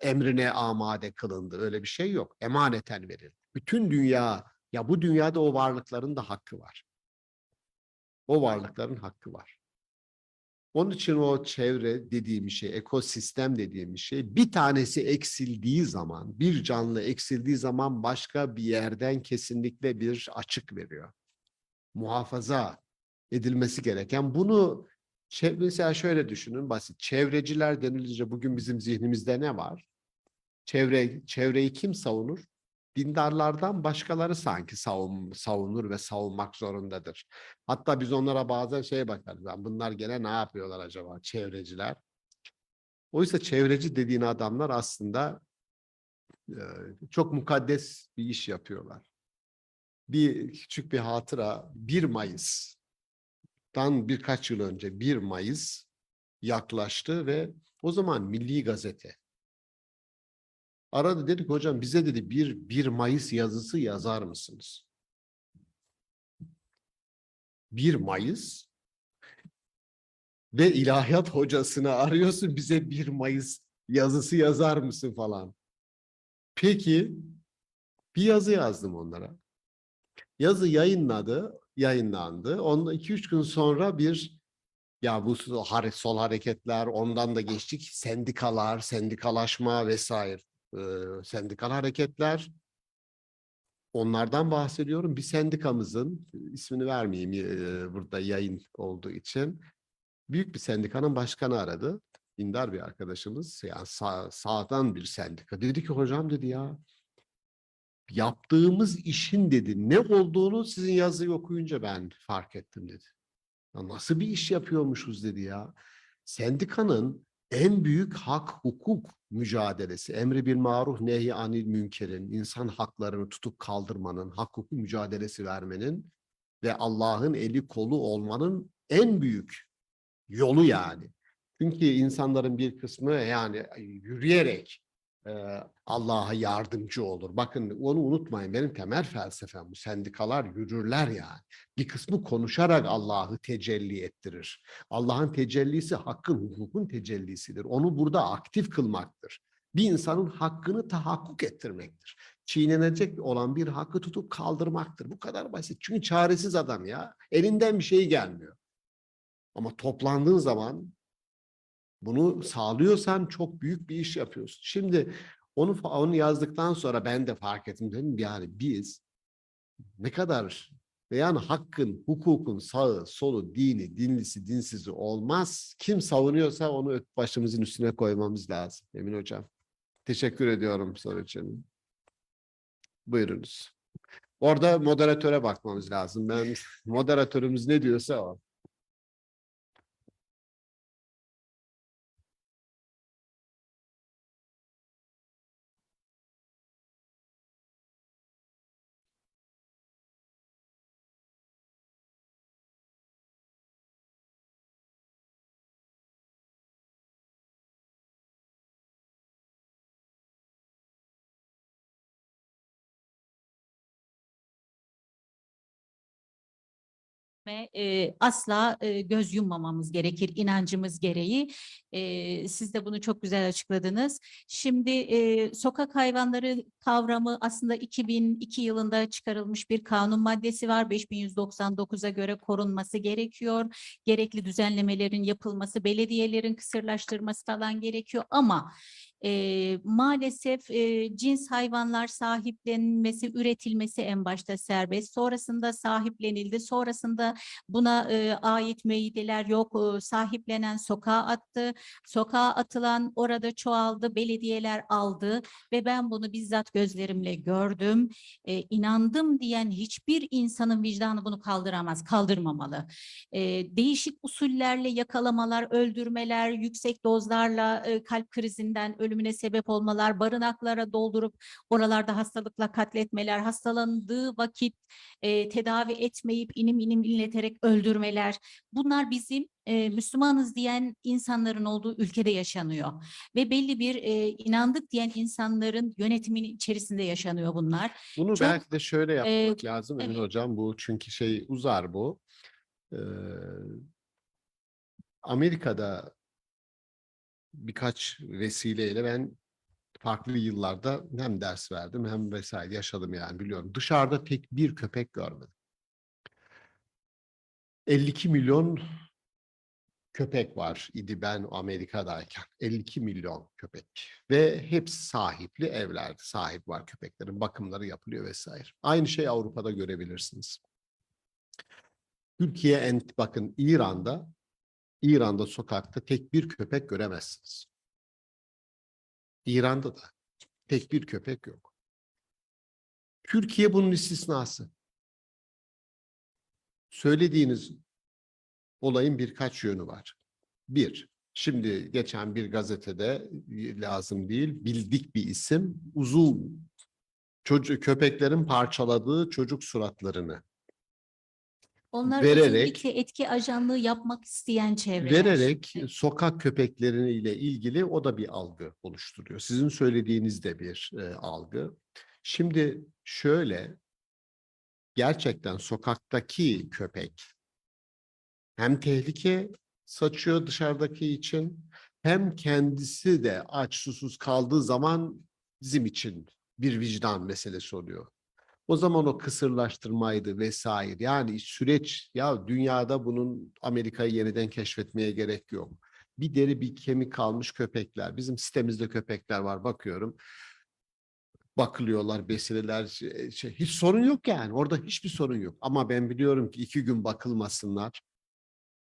emrine amade kılındı. Öyle bir şey yok. Emaneten verildi. Bütün dünya, ya bu dünyada o varlıkların da hakkı var. O varlıkların hakkı var. Onun için o çevre dediğim şey, ekosistem dediğim şey bir tanesi eksildiği zaman, bir canlı eksildiği zaman başka bir yerden kesinlikle bir açık veriyor. Muhafaza edilmesi gereken. Bunu mesela şöyle düşünün basit. Çevreciler denilince bugün bizim zihnimizde ne var? Çevreyi kim savunur? Dindarlardan başkaları sanki savunur ve savunmak zorundadır. Hatta biz onlara bazen bakarız. Bunlar gene ne yapıyorlar acaba çevreciler? Oysa çevreci dediğin adamlar aslında çok mukaddes bir iş yapıyorlar. Küçük bir hatıra 1 Mayıs'tan birkaç yıl önce 1 Mayıs yaklaştı ve o zaman Milli Gazete aradı, dedik hocam bize dedi 1 Mayıs yazısı yazar mısınız? 1 Mayıs ve ilahiyat hocasını arıyorsun, bize 1 Mayıs yazısı yazar mısın falan. Peki bir yazı yazdım onlara. Yazı yayınlandı. Ondan 2-3 gün sonra bu sol hareketler, ondan da geçtik, sendikalar, sendikalaşma vesaire, sendikal hareketler. Onlardan bahsediyorum. Bir sendikamızın, ismini vermeyeyim burada yayın olduğu için, büyük bir sendikanın başkanı aradı. Dindar bir arkadaşımız, yani sağdan bir sendika. Dedi ki hocam dedi ya, yaptığımız işin dedi ne olduğunu sizin yazıyı okuyunca ben fark ettim dedi. Ya nasıl bir iş yapıyormuşuz dedi ya. Sendikanın en büyük hak hukuk mücadelesi, emri bil maruf nehy anil münkerin, insan haklarını tutup kaldırmanın, hak hukuk mücadelesi vermenin ve Allah'ın eli kolu olmanın en büyük yolu yani. Çünkü insanların bir kısmı yani yürüyerek Allah'a yardımcı olur. Bakın onu unutmayın. Benim temel felsefem bu. Sendikalar yürürler yani. Bir kısmı konuşarak Allah'ı tecelli ettirir. Allah'ın tecellisi hakkın, hukukun tecellisidir. Onu burada aktif kılmaktır. Bir insanın hakkını tahakkuk ettirmektir. Çiğnenecek olan bir hakkı tutup kaldırmaktır. Bu kadar basit. Çünkü çaresiz adam ya. Elinden bir şey gelmiyor. Ama toplandığın zaman bunu sağlıyorsan çok büyük bir iş yapıyorsun. Şimdi onu yazdıktan sonra ben de fark ettim, dedim yani biz ne kadar yani hakkın, hukukun sağı, solu, dini, dinlisi, dinsizi olmaz. Kim savunuyorsa onu başımızın üstüne koymamız lazım. Emin hocam. Teşekkür ediyorum soru için. Buyurunuz. Orada moderatöre bakmamız lazım. Ben moderatörümüz ne diyorsa o. Ve asla göz yummamamız gerekir inancımız gereği. Siz de bunu çok güzel açıkladınız. Şimdi sokak hayvanları kavramı aslında 2002 yılında çıkarılmış bir kanun maddesi var. 5199'a göre korunması gerekiyor. Gerekli düzenlemelerin yapılması, belediyelerin kısırlaştırması falan gerekiyor ama Maalesef cins hayvanlar sahiplenilmesi, üretilmesi en başta serbest. Sonrasında sahiplenildi. Sonrasında buna ait müeyyideler yok. Sahiplenen sokağa attı. Sokağa atılan orada çoğaldı. Belediyeler aldı ve ben bunu bizzat gözlerimle gördüm. İnandım diyen hiçbir insanın vicdanı bunu kaldıramaz, kaldırmamalı. Değişik usullerle yakalamalar, öldürmeler, yüksek dozlarla kalp krizinden ölümüne sebep olmalar, barınaklara doldurup oralarda hastalıkla katletmeler, hastalandığı vakit tedavi etmeyip inim inim inleterek öldürmeler. Bunlar bizim Müslümanız diyen insanların olduğu ülkede yaşanıyor. Ve belli bir inandık diyen insanların yönetiminin içerisinde yaşanıyor bunlar. Bunu Çok, belki de şöyle yapmak lazım Emin evet. Hocam. Bu çünkü uzar bu. Ee, Amerika'da birkaç vesileyle ben farklı yıllarda hem ders verdim hem vesaire yaşadım yani biliyorum. Dışarıda tek bir köpek görmedim. 52 milyon köpek var idi ben Amerika'dayken. 52 milyon köpek. Ve hepsi sahipli evlerde. Sahip var köpeklerin. Bakımları yapılıyor vesaire. Aynı şey Avrupa'da görebilirsiniz. Bakın İran'da sokakta tek bir köpek göremezsiniz. İran'da da tek bir köpek yok. Türkiye bunun istisnası. Söylediğiniz olayın birkaç yönü var. Bir, şimdi geçen bir gazetede lazım değil, bildik bir isim, uzun köpeklerin parçaladığı çocuk suratlarını Onlar vererek özellikle etki ajanlığı yapmak isteyen çevreler. vererek Evet. sokak köpekleriyle ilgili o da bir algı oluşturuyor. Sizin söylediğiniz de bir algı. Şimdi şöyle, gerçekten sokaktaki köpek hem tehlike saçıyor dışarıdaki için hem kendisi de aç susuz kaldığı zaman bizim için bir vicdan meselesi oluyor. O zaman o kısırlaştırmaydı vesaire. Yani süreç ya dünyada bunun Amerika'yı yeniden keşfetmeye gerek yok. Bir deri bir kemik kalmış köpekler. Bizim sitemizde köpekler var bakıyorum. Bakılıyorlar, besileler, hiç sorun yok yani. Orada hiçbir sorun yok. Ama ben biliyorum ki 2 gün bakılmasınlar.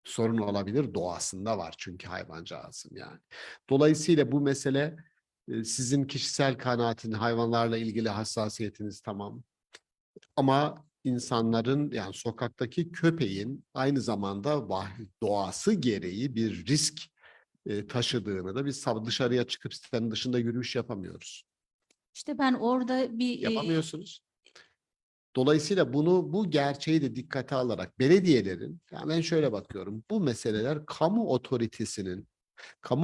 Sorun olabilir, doğasında var çünkü hayvancağızın yani. Dolayısıyla bu mesele sizin kişisel kanaatin, hayvanlarla ilgili hassasiyetiniz tamam. Ama insanların yani sokaktaki köpeğin aynı zamanda doğası gereği bir risk taşıdığını da biz dışarıya çıkıp sitenin dışında yürüyüş yapamıyoruz. İşte ben orada bir Yapamıyorsunuz. Dolayısıyla bu gerçeği de dikkate alarak belediyelerin, yani ben şöyle bakıyorum, bu meseleler kamu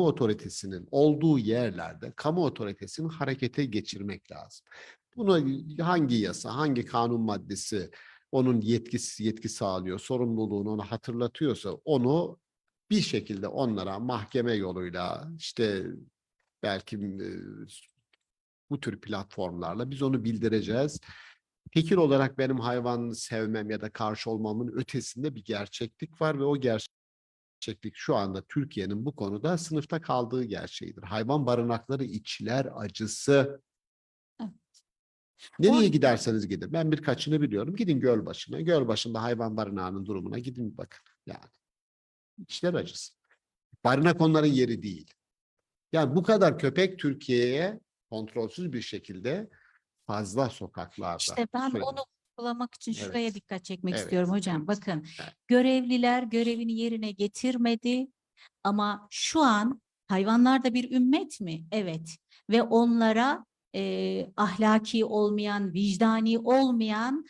otoritesinin olduğu yerlerde kamu otoritesini harekete geçirmek lazım. Buna hangi yasa, hangi kanun maddesi onun yetki sağlıyor, sorumluluğunu ona hatırlatıyorsa onu bir şekilde onlara mahkeme yoluyla işte belki bu tür platformlarla biz onu bildireceğiz. Fikir olarak benim hayvanı sevmem ya da karşı olmamın ötesinde bir gerçeklik var ve o gerçeklik şu anda Türkiye'nin bu konuda sınıfta kaldığı gerçeğidir. Hayvan barınakları içler acısı. Evet. Nereye giderseniz gidin. Ben birkaçını biliyorum. Gidin Gölbaşı'na. Gölbaşı'nda hayvan barınağının durumuna gidin bakın. Yani içler acısı. Barınak onların yeri değil. Yani bu kadar köpek Türkiye'ye kontrolsüz bir şekilde fazla sokaklarda. İşte ben onu uygulamak için şuraya Evet. dikkat çekmek Evet. istiyorum hocam. Bakın, Evet. görevliler görevini yerine getirmedi ama şu an hayvanlar da bir ümmet mi? Evet. Ve onlara ahlaki olmayan, vicdani olmayan,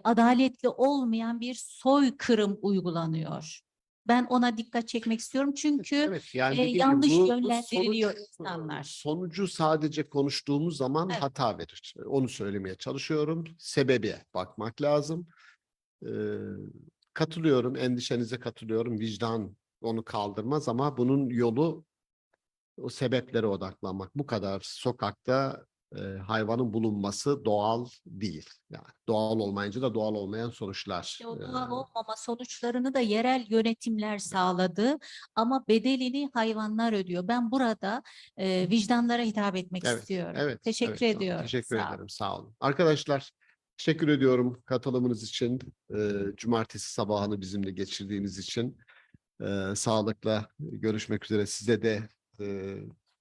adaletli olmayan bir soykırım uygulanıyor. Ben ona dikkat çekmek istiyorum çünkü Evet, yani dediğim gibi yanlış bu yönlendiriliyor insanlar. sonucu sadece konuştuğumuz zaman Evet. hata verir. Onu söylemeye çalışıyorum. Sebebe bakmak lazım. Katılıyorum, endişenize katılıyorum. Vicdan onu kaldırmaz ama bunun yolu o sebeplere odaklanmak. Bu kadar sokakta hayvanın bulunması doğal değil. Yani doğal olmayınca da doğal olmayan sonuçlar. İşte o doğal olmama sonuçlarını da yerel yönetimler sağladı ama bedelini hayvanlar ödüyor. Ben burada vicdanlara hitap etmek Evet, istiyorum. evet, Teşekkür evet, tamam. ediyorum. Teşekkür Sağ olun. ederim. Sağ olun. Arkadaşlar, teşekkür ediyorum katılımınız için. Cumartesi sabahını bizimle geçirdiğiniz için. Sağlıkla görüşmek üzere. Size de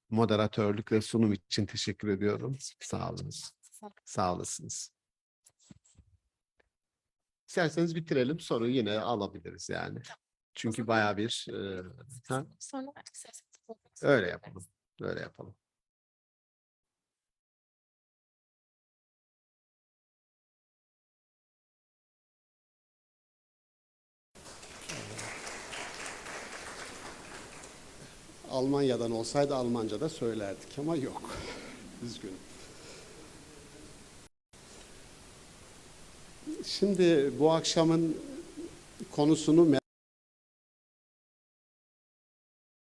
moderatörlük ve sunum için teşekkür ediyorum. Sağ olun. Sağ olasınız. İsterseniz bitirelim. Soruyu yine alabiliriz yani. Çünkü bayağı bir ha, Sonra artık isterseniz- öyle yapalım. Öyle yapalım. Almanya'dan olsaydı Almanca da söylerdik ama yok. Üzgünüm. Şimdi bu akşamın konusunu